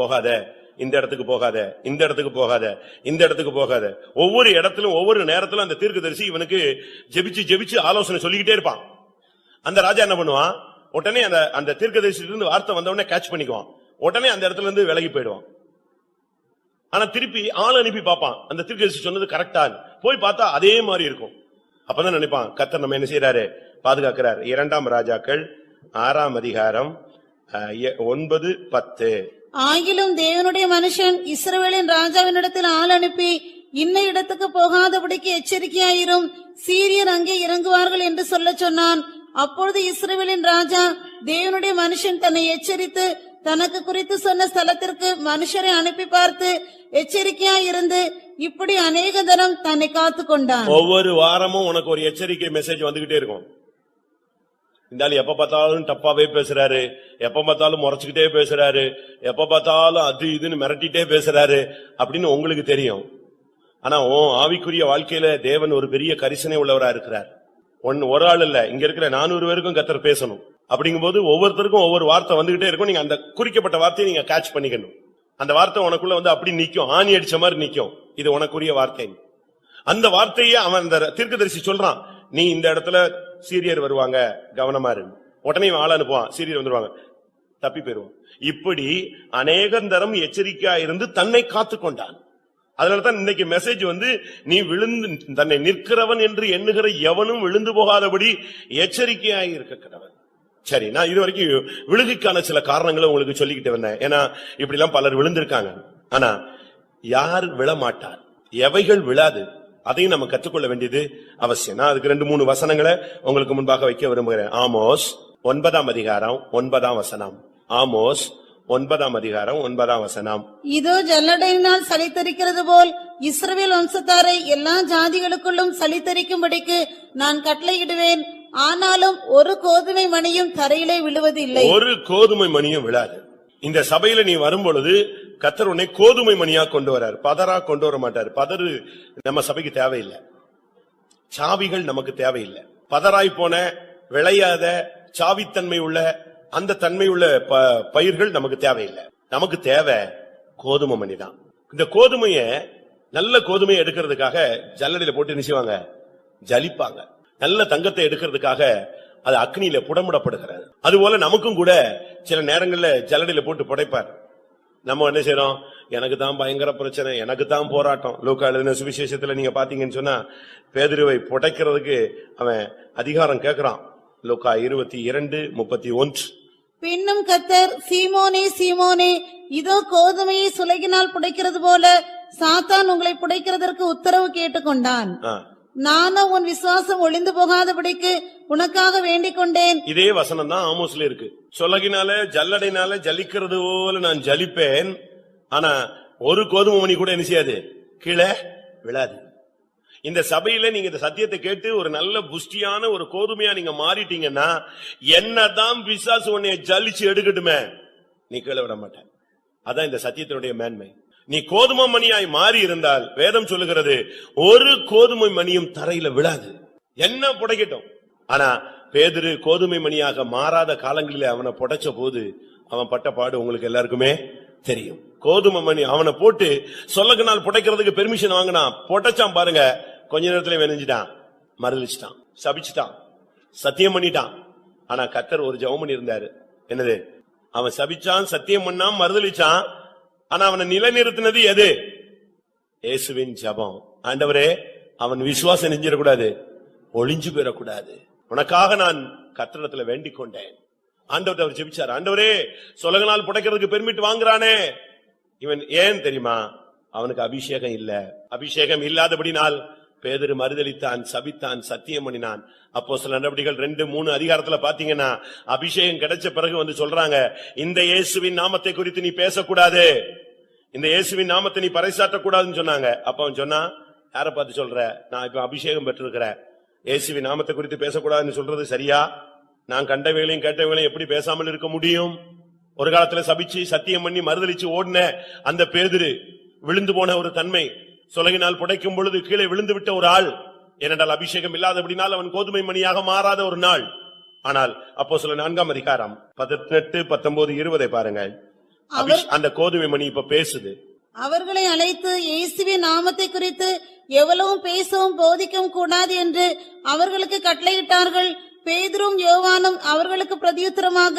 போகாத, இந்த இடத்துக்கு போகாத, இந்த இடத்துக்கு போகாத, இந்த இடத்துக்கு போகாத. ஒவ்வொரு இடத்திலும் ஒவ்வொரு நேரத்திலும் அந்த தீர்க்கதரிசி இவனுக்கு ஜெபிச்சு ஜெபிச்சு ஆலோசனை சொல்லிக்கிட்டே இருப்பான். அந்த ராஜா என்ன பண்ணுவான், உடனே அந்த தீர்க்கதரிசியில இருந்து வார்த்தை வந்த உடனே கேட்ச் பண்ணிக்குவான். உடனே அந்த இடத்துல இருந்து விலகி போயிடுவான். ஆனா திருப்பி ஆள் அனுப்பி பார்ப்பான், அந்த தீர்க்கதரிசி சொன்னது கரெக்டா. போய் பார்த்தா அதே மாதிரி இருக்கும். அப்பதான் நினைப்பான், கர்த்தர் நம்ம என்ன செய்யறாரு, பாதுகாக்கிறார். 2 ராஜாக்கள் 6 அதிகாரம் 9, 10. ஆகிலும் தேவனுடைய மனுஷன் இஸ்ரவேலின் ராஜாவினிடத்தில் ஆள் அனுப்பி, இன்ன இடத்துக்கு போகாதபடிக்கு எச்சரிக்கையாயிரும், சீரியர் அங்கே இறங்குவார்கள் என்று சொல்ல சொன்னான். அப்பொழுது இஸ்ரவேலின் ராஜா தேவனுடைய மனுஷன் தன்னை எச்சரித்து தனக்கு குறித்து சொன்ன ஸ்தலத்திற்கு மனுஷரை அனுப்பி பார்த்து எச்சரிக்கையாயிருந்து இப்படி அநேக தரம் தன்னை காத்து கொண்டான். ஒவ்வொரு வாரமும் உனக்கு ஒரு எச்சரிக்கை மெசேஜ் வந்துகிட்டே இருக்கும். இந்த ஆள் எப்ப பார்த்தாலும் டப்பாவே பேசுறாரு, எப்ப பார்த்தாலும் முறைச்சுக்கிட்டே பேசுறாரு, எப்ப பார்த்தாலும் அது இதுன்னு மிரட்டிட்டே பேசுறாரு அப்படின்னு உங்களுக்கு தெரியும். ஆனா ஆவிக்குரிய வாழ்க்கையில தேவன் ஒரு பெரிய கரிசனை உள்ளவரா இருக்கிறார். ஒரு ஆள் இல்ல, இங்க இருக்கிற 400 பேருக்கும் கர்த்தர் பேசணும். அப்படிங்கும் போது ஒவ்வொருத்தருக்கும் ஒவ்வொரு வார்த்தை வந்துகிட்டே இருக்கும். நீங்க அந்த குறிக்கப்பட்ட வார்த்தையை நீங்க கேட்ச் பண்ணிக்கணும். அந்த வார்த்தை உனக்குள்ள வந்து அப்படி நிக்கும், ஆணி அடிச்ச மாதிரி நிக்கும். இது உனக்குரிய வார்த்தை. அந்த வார்த்தையை அவன் அந்த தீர்க்கதரிசி சொல்றான், நீ இந்த இடத்துல சீரியர் வருவாங்க, கவனமா இரு. உடனே ஆள் அனுப்புவான், சீரியர் வந்துருவாங்க, தப்பி போயிருவான். இப்படி அநேகந்தரம் எச்சரிக்கையா இருந்து தன்னை காத்து கொண்டான். அதனாலதான் இன்னைக்கு மெசேஜ் வந்து, நீ விழுந்து தன்னை நிற்கிறவன் என்று எண்ணுகிற எவனும் விழுந்து போகாதபடி எச்சரிக்கையாய் இருக்க கடவன். சரி, நான் இது வரைக்கும் விழுகைக்கான சில காரணங்களை உங்களுக்கு சொல்லிக்கிட்டு வந்தேன். ஏன்னா இப்படி எல்லாம் பலர் விழுந்திருக்காங்க. ஆனா யார் விழமாட்டார், எவைகள் விழாது, அதையும் நம்ம கற்றுக்கொள்ள வேண்டியது அவசியம். நான் அதுக்கு 2-3 வசனங்களை உங்களுக்கு முன்பாக வைக்க விரும்புகிறேன். ஆமோஸ் 9 அதிகாரம் 9 வசனம். ஆமோஸ் 9 அதிகாரம் 9 வசனம். இதோ ஜல்லடையினால் சலித்தரிக்கிறது போல் இஸ்ரவேல் வம்சத்தாரை எல்லா ஜாதிகளுக்குள்ளும் சலித்தரிக்கும்படிக்கு நான் கட்டளையிடுவேன். ஆனாலும் ஒரு கோதுமை மணியும் தரையிலே விழுவதில்லை. ஒரு கோதுமை மணியும் விழாது. இந்த சபையில நீ வரும்பொழுது கர்த்தர் உன்னை கோதுமை மணியா கொண்டு வரார், பதரா கொண்டு வர மாட்டார். பதறு நம்ம சபைக்கு தேவையில்லை, சாவிகள் நமக்கு தேவையில்லை. பதராய் போன விளையாத சாவித்தன்மை உள்ள அந்த தன்மை உள்ள பயிர்கள் நமக்கு தேவையில்லை. நமக்கு தேவை கோதுமை மணி தான். இந்த கோதுமைய நல்ல கோதுமையை எடுக்கிறதுக்காக ஜல்லடையில போட்டு நினைச்சுவாங்க, ஜலிப்பாங்க. நல்ல தங்கத்தை எடுக்கிறதுக்காக அது அக்னியில புடமுடப்படுகிறது. அதுபோல நமக்கும் கூட சில நேரங்கள்ல ஜல்லடையில போட்டு புடைப்பார். நம்ம என்ன செய்யறோம், எனக்கு தான் பயங்கர பிரச்சனை, எனக்கு தான் போராட்டம். லூக்கா எழுதின சுவிசேஷத்துல நீங்க பாத்தீங்கன்னு சொன்னா, பேதுருவை புடைக்கிறதுக்கு அவன் அதிகாரம் கேட்கிறான். லூக்கா 22:31. பின்னும் கர்த்தர், சீமோனே சீமோனே, இதோ கோதுமையை சுலகினால் புடைக்கிறது போல சாத்தான் உங்களை புடைக்கிறதற்கு உத்தரவு கேட்டுக்கொண்டான். நானும் உன் விசுவாசம் ஒளிந்து போகாதபடிக்கு உனக்காக வேண்டிக் கொண்டேன். இதே வசனம் தான் ஆமோஸ்ல இருக்கு. சொலகினால ஜல்லடைனால ஜலிக்கிறது போல நான் ஜலிப்பேன், ஆனா ஒரு கோதுமை மணி கூட என்ன செய்யாது, கீழே விழாது. இந்த சபையில நீங்க இந்த சத்தியத்தை கேட்டு ஒரு நல்ல புஷ்டியான ஒரு கோதுமையா நீங்க மாறிட்டீங்கன்னா, என்னதான் பிசாசு உன்னைய ஜலிச்சு எடுக்கட்டுமே, நீ கீழே விட மாட்ட. அதான் இந்த சத்தியத்தினுடைய மேன்மை. நீ கோதுமை மணியாய் மாறி இருந்தால் வேதம் சொல்லுகிறது, ஒரு கோதுமை மணியும் தரையில விழாது, என்ன புடைக்கட்டும். ஆனா பேதுரு கோதுமை மணியாக மாறாத காலங்களிலே அவனை புடைச்ச போது அவன் பட்ட பாடு உங்களுக்கு எல்லாருக்குமே தெரியும். கோதுமை மணி அவனை போட்டு சொல்லகனால் புடைக்கிறதுக்கு பெர்மிஷன் வாங்கினான், புடைச்சான் பாருங்க, கொஞ்ச நேரத்துல வெனிஞ்சிட்டான், மறுதலிச்சிட்டான், சபிச்சுட்டான், சத்தியம் பண்ணிட்டான். ஆனா கர்த்தர் ஒரு ஜெபம் பண்ணி இருந்தாரு. என்னது? அவன் சபிச்சான், சத்தியம் பண்ணான், மறுதலிச்சான். ஆனா அவனை நிலைநிறுத்தினது எது? இயேசுவின் ஜெபம். ஆண்டவரே, அவன் விசுவாசம் நெஞ்சிடக்கூடாது, ஒளிஞ்சு போயிடக்கூடாது, உனக்காக நான் கர்த்தரிடத்துல வேண்டிக் கொண்டேன். ஆண்டவர் அவர் ஜெபிச்சார். ஆண்டவரே, சொலகனால் புடைக்கிறதுக்கு பெர்மிட் வாங்குறானே, இவன் ஏன் தெரியுமா? அவனுக்கு அபிஷேகம் இல்ல. அபிஷேகம் இல்லாதபடினால் பேதுரு மறுதலித்தான், சபித்தான், சத்தியம் பண்ணினான். அப்போஸ்தலர் நடவடிக்கைகள் 2-3 அதிகாரத்துல பாத்தீங்கன்னா, அபிஷேகம் கிடைச்ச பிறகு வந்து சொல்றாங்க, இந்த இயேசுவின் நாமத்தை குறித்து நீ பேசக்கூடாது, இந்த இயேசுவின் நாமத்தை நீ பறைசாற்றக்கூடாதுன்னு சொன்னாங்க. அப்ப அவன் சொன்னா, யார பார்த்து சொல்ற? நான் இப்ப அபிஷேகம் பெற்றிருக்கிறேன், இயேசுவின் நாமத்தை குறித்து பேசக்கூடாதுன்னு சொல்றது சரியா? நான் கண்டவைகளையும் கேட்டவைகளையும் எப்படி பேசாமல் இருக்க முடியும்? ஒரு காலத்துல சபிச்சு சத்தியம் பண்ணி மறுதலிச்சு ஓடின அந்த பேதுரு விழுந்து போன ஒரு தன்மை, சொலகினால் புடைக்கும் பொழுது கீழே விழுந்து விட்ட ஒரு ஆள். ஏனென்றால் அபிஷேகம் இல்லாதபடினால் அவன் கோதுமை மணியாக மாறாத ஒரு நாள். ஆனால் அப்போஸ்தலர் 4 அதிகாரம் 18, 19, 20 பாருங்க. அந்த கோதுமை மணி இப்ப பேசுது. அவர்களை அழைத்து இயேசுவின் நாமத்தை குறித்து எவ்வளவும் பேசவும் போதிக்கவும் கூடாது என்று அவர்களுக்கு கட்டளையிட்டார்கள். பேதுரும் யோவானும் அவர்களுக்கு பிரதியுத்தரமாக,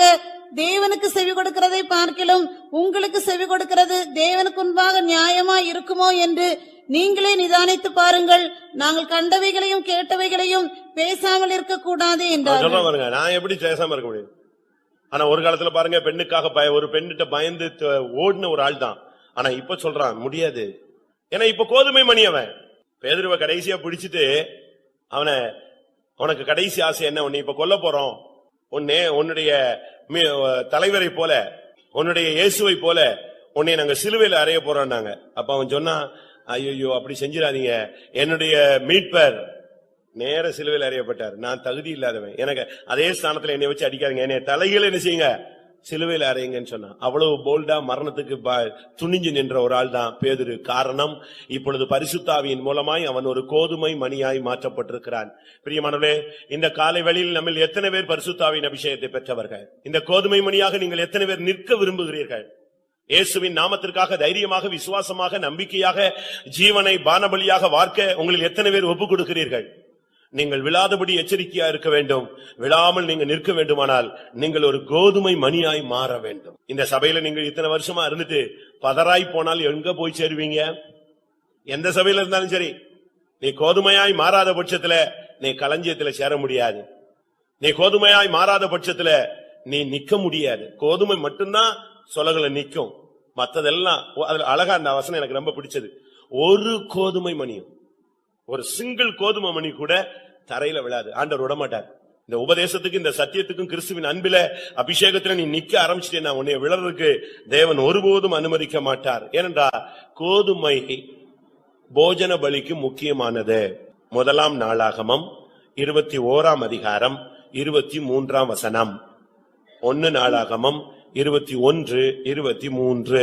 தேவனுக்கு செவி கொடுக்கிறதை பார்க்கிலும் உங்களுக்கு செவி கொடுக்கிறது தேவனுக்கு முன்பாக நியாயமாய் இருக்குமோ என்று நீங்களே நிதானித்து பாருங்கள். நாங்கள் கண்டவைகளையும் கேட்டவைகளையும் பேசாமல் இருக்க கூடாது என்றார். நான் எப்படி பேசாம இருக்க முடியும்? ஆனா ஒரு காலத்துல பாருங்க, பெண்ணுக்காக ஒரு பெண்ணிட்ட பயந்து ஓடின ஒரு ஆள் தான். ஆனா இப்ப சொல்றான் முடியாது. ஏன்னா இப்ப கோதுமை மணி அவன். பேதுருவை கடைசியா பிடிச்சிட்டு அவனை, உனக்கு கடைசி ஆசை என்ன? உன்னை இப்ப கொல்ல போறோம், உன்னுடைய தலைவரை போல, உன்னுடைய இயேசுவை போல உன்னை நாங்க சிலுவையில் அறைய போறோம்னாங்க. அப்ப அவன் சொன்னா, ஐயோ அப்படி செஞ்சிடாதீங்க, என்னுடைய மீட்பர் நேர சிலுவையில் அறையப்பட்டார், நான் தகுதி இல்லாதவன், எனக்கு அதே ஸ்தானத்துல என்னை வச்சு அடிக்காதீங்க, என்னை தலைகள் என்ன செய்யுங்க, சிலுவையில் அறையுங்கன்னு சொன்னான். அவ்வளவு போல்டா மரணத்துக்கு துணிஞ்சு நின்ற ஒரு ஆள் தான் பேதுரு. காரணம், இப்பொழுது பரிசுத்தாவியின் மூலமாய் அவன் ஒரு கோதுமை மணியாய் மாற்றப்பட்டிருக்கிறான். பிரியமானவர்களே, இந்த காலை வேளையில் நம்ம எத்தனை பேர் பரிசுத்தாவின் அபிஷேகத்தை பெற்றவர்கள்? இந்த கோதுமை மணியாக நீங்கள் எத்தனை பேர் நிற்க விரும்புகிறீர்கள்? இயேசுவின் நாமத்திற்காக தைரியமாக, விசுவாசமாக, நம்பிக்கையாக ஜீவனை பானபலியாக வார்க்க உங்களில் எத்தனை பேர் ஒப்புக் கொடுக்கிறீர்கள்? நீங்கள் விழாதபடி எச்சரிக்கையா இருக்க வேண்டும். விழாமல் நீங்க நிற்க வேண்டுமானால் நீங்கள் ஒரு கோதுமை மணியாய் மாற வேண்டும். இந்த சபையில நீங்கள் இத்தனை வருஷமா இருந்துட்டு பதறாய் போனால் எங்க போய் சேருவீங்க? எந்த சபையில இருந்தாலும் சரி, நீ கோதுமையாய் மாறாத பட்சத்துல நீ களஞ்சியத்துல சேர முடியாது. நீ கோதுமையாய் மாறாத பட்சத்துல நீ நிக்க முடியாது. கோதுமை மட்டும்தான் சொலகளை நிக்கும், மத்ததெல்லாம். அதுல அழகா அந்த வசனம் எனக்கு ரொம்ப பிடிச்சது. ஒரு கோதுமை மணியும், ஒரு சிங்கிள் கோதுமை மணி கூட தரையில விழாது. ஆண்டவர் விடமாட்டார். இந்த உபதேசத்துக்கு, இந்த சத்தியத்துக்கும், கிறிஸ்துவின் அன்பில அபிஷேகத்துல நீ நிக்க ஆரம்பிச்சிட்டேன்னா உன்னை விழறதுக்கு தேவன் ஒருபோதும் அனுமதிக்க மாட்டார். ஏனென்றா கோதுமை போஜன பலிக்கு முக்கியமானது. முதலாம் நாளாகமம் 21 அதிகாரம் 23 வசனம். 1 நாளாகமம் 21:23.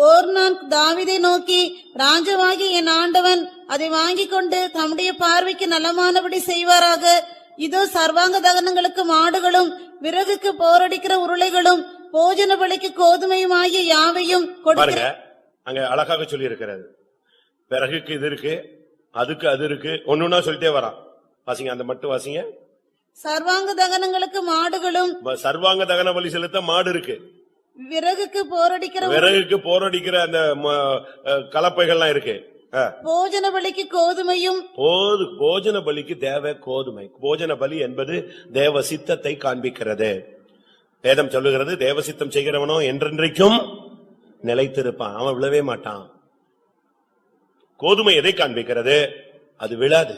ஓர்னான் தாவீதை நோக்கி, ராஜாவாகி என் ஆண்டவன் அதை வாங்கிக் கொண்டு தம்முடைய பார்வைக்கு நலமானபடி செய்வாராக. இதோ சர்வாங்க தகனங்களுக்கு மாடுகளும் விறகுக்கு போரடிக்கிற உருளைகளும் போஜன பலிக்கு கோதுமையும் ஆகிய யாவையும் பாருங்க, அங்க அழகாக சொல்லி இருக்கிறது. விறகுக்கு இது இருக்கு, அதுக்கு அது இருக்கு, ஒண்ணுன்னா சொல்லிட்டே வரான். வாசிங்க, அந்த மட்டும் வாசிங்க. சர்வாங்க தகனங்களுக்கு மாடுகளும், சர்வாங்க தகன பலி செலுத்த மாடு இருக்கு, விறகுக்கு போரடிக்கிற அந்த கலப்பைகள்லாம் இருக்கு, போஜன பலிக்கு கோதுமையும். போஜன பலிக்கு தேவ கோதுமை. போஜன பலி என்பது தேவ சித்தத்தை காண்பிக்கிறது. வேதம் சொல்லுகிறது, தேவ சித்தம் செய்கிறவனோ என்றென்றைக்கும் நிலைத்திருப்பான், அவன் விழவே மாட்டான். கோதுமை எதை காண்பிக்கிறது? அது விழாது.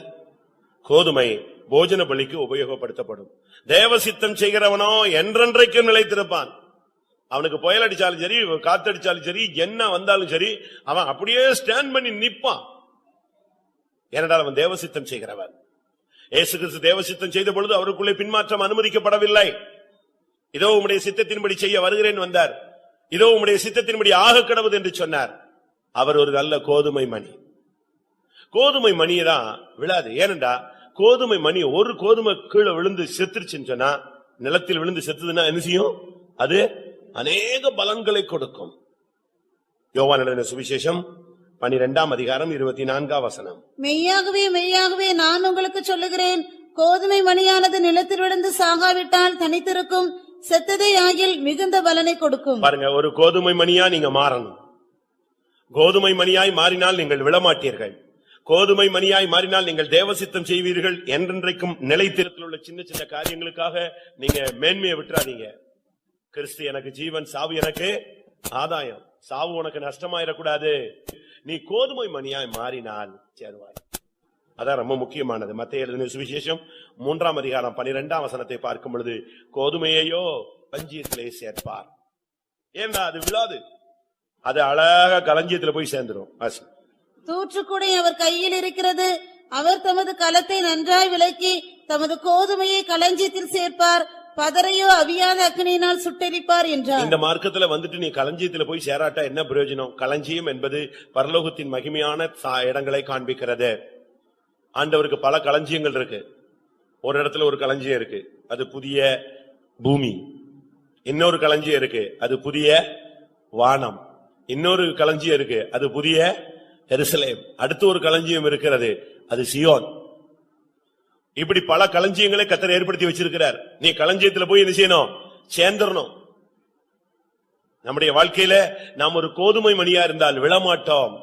கோதுமை போஜன பலிக்கு உபயோகப்படுத்தப்படும். தேவ சித்தம் செய்கிறவனோ என்றென்றைக்கும் நிலைத்திருப்பான். அவனுக்கு புயல் அடிச்சாலும் சரி, காத்தடிச்சாலும் சரி, என்ன வந்தாலும் சரி, அவன் அப்படியே ஸ்டாண்ட் பண்ணி நிப்பான். ஏனென்றால் அவன் தேவசித்தம் செய்கிறவன். இயேசு கிறிஸ்து தேவசித்தம் செய்த பொழுது அவருக்குள்ளே பின்மாற்றம் அனுமதிக்கப்படவில்லை. இதோ உம்முடைய சித்தத்தின்படி செய்ய வருகிறேன் வந்தார். இதோ உம்முடைய சித்தத்தின்படி ஆக கடவுது என்று சொன்னார். அவர் ஒரு நல்ல கோதுமை மணி. கோதுமை மணியதான் விழாது. ஏனென்றா கோதுமை மணி, ஒரு கோதுமை கீழே விழுந்து செத்துருச்சுன்னு சொன்னா, நிலத்தில் விழுந்து செத்துதுன்னா என்ன செய்யும்? அது அநேக பலன்களை கொடுக்கும். யோவான் எழுதின சுவிசேஷம் 12 அதிகாரம் 24 வசனம். மெய்யாகவே மெய்யாகவே நான் உங்களுக்கு சொல்லுகிறேன், கோதுமை மணியானது நிலத்தில் விழுந்து சாகாவிட்டால் தனித்திருக்கும், செத்ததே ஆகில் மிகுந்த பலனை கொடுக்கும். பாருங்க, ஒரு கோதுமை மணியா நீங்க மாறணும். கோதுமை மணியாய் மாறினால் நீங்கள் விழமாட்டீர்கள். கோதுமை மணியாய் மாறினால் நீங்கள் தேவசித்தம் செய்வீர்கள். என்றென்றைக்கும் நிலைத்திருத்தில் உள்ள சின்ன சின்ன காரியங்களுக்காக நீங்க மேன்மையை விட்டுறாதீங்க. கிறிஸ்து எனக்கு ஜீவன், சாவு எனக்கு ஆதாயம், சாவு உனக்கு நஷ்டமாயிடக்கூடாது. நீ கோதுமை மணியாய் மாறினால் சேருவாய். அதான் ரொம்ப முக்கியமானது. மத்தேயு எழுதின சுவிசேஷம் 3 அதிகாரம் 12 வசனத்தை பார்க்கும் பொழுது, கோதுமையையோ களஞ்சியத்திலே சேர்ப்பார். ஏன்னா அது விழாது, அது அழகா களஞ்சியத்துல போய் சேர்ந்துடும். தூற்றுக்கூடை அவர் கையில் இருக்கிறது, அவர் தமது களத்தை நன்றாய் விலக்கி தமது கோதுமையை களஞ்சியத்தில் சேர்ப்பார், பதரையோ அவியாத அக்னியினால் சுட்டெரிப்பார் என்றார். இந்த மார்க்கத்துல வந்துட்டு நீ களஞ்சியத்துல போய் சேராட்டா என்ன பிரயோஜனம்? களஞ்சியம் என்பது பரலோகத்தின் மகிமையான இடங்களை காண்பிக்கிறது. ஆண்டவருக்கு பல களஞ்சியங்கள் இருக்கு. ஒரு இடத்துல ஒரு களஞ்சியம் இருக்கு, அது புதிய பூமி. இன்னொரு களஞ்சியம் இருக்கு, அது புதிய வானம். இன்னொரு களஞ்சியம் இருக்கு, அது புதிய எருசலேம். அடுத்து ஒரு களஞ்சியம் இருக்கிறது, அது சியோன். இப்படி பல களஞ்சியங்களை கர்த்தர் ஏற்படுத்தி வச்சிருக்கிறார். நீ களஞ்சியத்துல போய் என்ன செய்யணும்? சேர்ந்துடணும். நம்முடைய வாழ்க்கையில நாம் ஒரு கோதுமை மணியா இருந்தால் விழமாட்டோம்.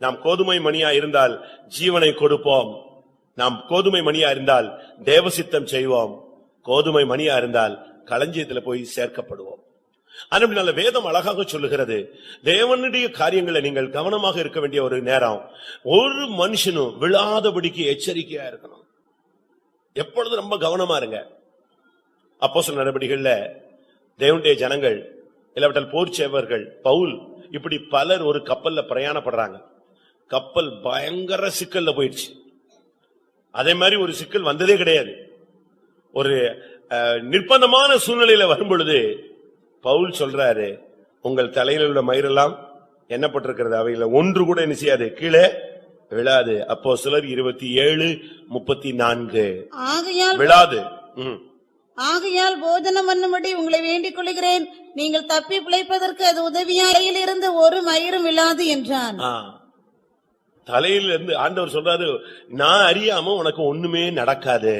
நாம் கோதுமை மணியா இருந்தால் ஜீவனை கொடுப்போம். நாம் கோதுமை மணியா இருந்தால் தேவசித்தம் செய்வோம். கோதுமை மணியா இருந்தால் களஞ்சியத்துல போய் சேர்க்கப்படுவோம். அதனால வேதம் அழகாக சொல்லுகிறது, தேவனுடைய காரியங்களை நீங்கள் கவனமாக இருக்க வேண்டிய ஒரு நேரம். ஒரு மனுஷனும் விழாதபடிக்கு எச்சரிக்கையா இருக்கணும். எப்பொழுது ரொம்ப கவனமா இருங்க. அப்போஸ்தலர் நடவடிக்கைகள்ல தேவனுடைய ஜனங்கள், இல்லாவிட்டால் போர் சேவர்கள், பவுல், இப்படி பலர் ஒரு கப்பல்ல பிரயாணப்படுறாங்க. கப்பல் பயங்கர சிக்கல்ல போயிடுச்சு. அதே மாதிரி ஒரு சிக்கல் வந்ததே கிடையாது. ஒரு நிர்பந்தமான சூழ்நிலையில வரும் பொழுது பவுல் சொல்றாரு, உங்கள் தலையில் உள்ள மயிரெல்லாம் எண்ணப்பட்டிருக்கிறது, அவையில ஒன்று கூட என்ன செய்யாது, கீழே விழாது. அப்போஸ்தலர் 27:34. விழாது. ஆகையால் போஜனம் பண்ணும்படி உங்களை வேண்டிக் கொள்கிறேன், நீங்கள் தப்பி பிழைப்பதற்கு அது உதவியாயில் இருந்து ஒரு மயிரும் விழாது என்றான். தலையில இருந்து ஆண்டவர் சொல்றாரு, நான் அறியாம உனக்கு ஒண்ணுமே நடக்காது.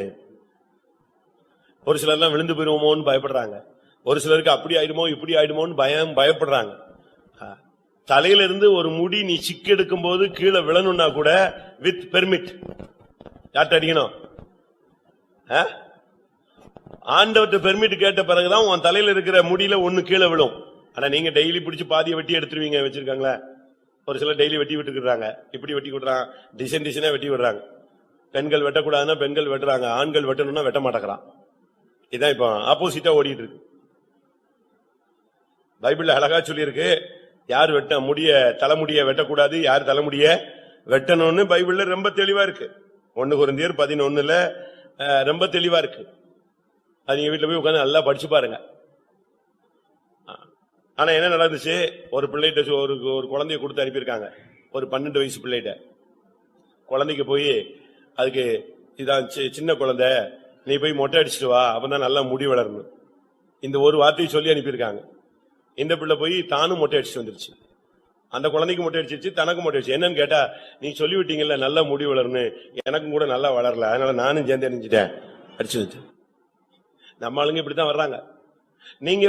ஒரு சிலர் எல்லாம் விழுந்து போயிருவோமோன்னு பயப்படுறாங்க. ஒரு சிலருக்கு அப்படி ஆயிடுமோ இப்படி ஆயிடுமோன்னு பயப்படுறாங்க. தலையில இருந்து ஒரு முடி நீ சிக்கு எடுக்கும் போது கீழே விழணும்னா கூட வித் பெர்மிட் யார்ட்ட அடிக்கணும்? ஆண்டவர்கிட்ட பெர்மிட் கேட்ட பிறகுதான் உன் தலையில இருக்கிற முடியில ஒண்ணு கீழே விழும். ஆனா நீங்க டெய்லி பிடிச்சு பாதியை வெட்டி எடுத்துருவீங்க, வச்சிருக்காங்களா? ஒரு சிலர் டெய்லி வெட்டி விட்டுக்கிறாங்க. இப்படி வெட்டி விடுறாங்க, டிசைன் டிசைனா வெட்டி விடுறாங்க. பெண்கள் வெட்டக்கூடாதுன்னா பெண்கள் வெட்டுறாங்க, ஆண்கள் வெட்டணும்னா வெட்ட மாட்டேங்கிறான். இதான் இப்ப ஆப்போசிட்டா ஓடிட்டு இருக்கு. பைபிள்ல அழகா சொல்லி இருக்கு, யார் முடிய தலைமுடிய வெட்டக்கூடாது, யார் தலைமுடிய வெட்டணும்னு பைபிள்ல ரொம்ப தெளிவா இருக்கு. 1 கொரிந்தியர் 11 ரொம்ப தெளிவா இருக்கு. அது நீங்க வீட்டுல போய் உட்கார்ந்து நல்லா படிச்சு பாருங்க. ஆனா என்ன நடந்துச்சு, ஒரு பிள்ளைகிட்ட ஒரு குழந்தைய கொடுத்து அனுப்பியிருக்காங்க, ஒரு 12 வயசு பிள்ளைகிட்ட. குழந்தைக்கு போய் அதுக்கு இதான் சின்ன குழந்தை, நீ போய் மொட்டை அடிச்சுட்டு வா, அப்பதான் நல்லா முடி வளரணும், இந்த ஒரு வார்த்தையை சொல்லி அனுப்பியிருக்காங்க. இந்த பிள்ளை போய் தானும் மொட்டை அடிச்சுட்டு வந்துருச்சு. அந்த குழந்தைக்கு மொட்டை அடிச்சிருச்சு, தனக்கு மொட்டை அடிச்சு. என்னன்னு கேட்டா, நீ சொல்லிவிட்டீங்கல்ல நல்லா முடி வளரணும், எனக்கும் கூட நல்லா வளரல, அதனால நானும் சேர்ந்து அணிஞ்சிட்டேன், அடிச்சு வச்சு. நம்ம ஆளுங்க இப்படித்தான் வர்றாங்க. நீங்க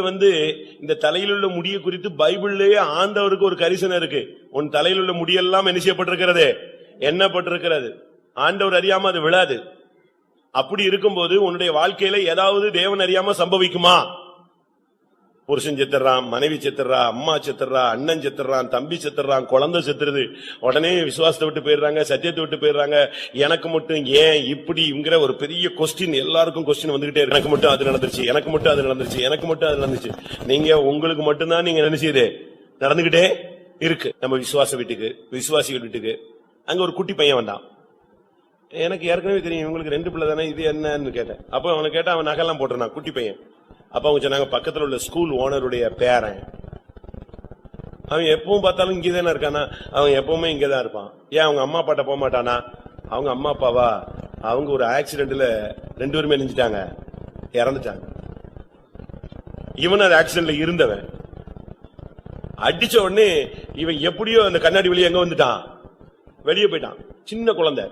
இந்த தலையில் உள்ள முடியை குறித்து பைபிள்லயே ஆண்டவருக்கு ஒரு கரிசனை இருக்கு. உன் தலையில் உள்ள முடியெல்லாம் என்ன செய்யப்பட்டிருக்கிறது, எண்ணப்பட்டிருக்கிறது. ஆண்டவர் அறியாம அது விழாது. அப்படி இருக்கும்போது உன்னுடைய வாழ்க்கையில ஏதாவது தேவன் அறியாம சம்பவிக்குமா? புருஷன் செத்துறான், மனைவி செத்துறா, அம்மா செத்துறா, அண்ணன் செத்துறான், தம்பி செத்துறான், குழந்தை செத்துறது, உடனே விசுவாசத்தை விட்டு போயிடுறாங்க, சத்தியத்தை விட்டு போயிடுறாங்க. எனக்கு மட்டும் ஏன் இப்படிங்கிற ஒரு பெரிய கொஸ்டின், எல்லாருக்கும் கொஸ்டின் வந்துகிட்டே இருக்கு. எனக்கு மட்டும் அது நடந்துருச்சு, எனக்கு மட்டும் அது நடந்துருச்சு, எனக்கு மட்டும் அது நடந்துச்சு. நீங்க உங்களுக்கு மட்டும்தான் நீங்க நினைச்சது நடந்துகிட்டே இருக்கு. நம்ம விசுவாச வீட்டுக்கு, விசுவாசிகள் வீட்டுக்கு அங்க ஒரு குட்டி பையன் வந்தான். எனக்கு ஏற்கனவே தெரியும் இவங்களுக்கு 2 பிள்ளை தானே, இது என்னன்னு கேட்டேன். அப்ப அவனை கேட்டா அவன் நகைலாம் போட்டுறான், குட்டி பையன். அப்ப அவங்க சொன்னாங்க, பக்கத்துல உள்ள ஸ்கூல் ஓனருடைய பேரன். அவன் எப்பவும் பார்த்தாலும் இங்கதானே இருக்கானா, அவன் எப்பவுமே இங்கதான் இருப்பான். ஏன் அவங்க அம்மா அப்பாட்ட போக மாட்டானா? அவங்க அம்மா அப்பாவா, அவங்க ஒரு ஆக்சிடென்ட்ல 2 பேருமே நெஞ்சிட்டாங்க, இறந்துட்டாங்க. இவன் அந்த ஆக்சிடென்ட்ல இருந்தவன். அடிச்ச உடனே இவன் எப்படியோ அந்த கண்ணாடி வெளியே எங்க வந்துட்டான், வெளியே போயிட்டான். சின்ன குழந்தை,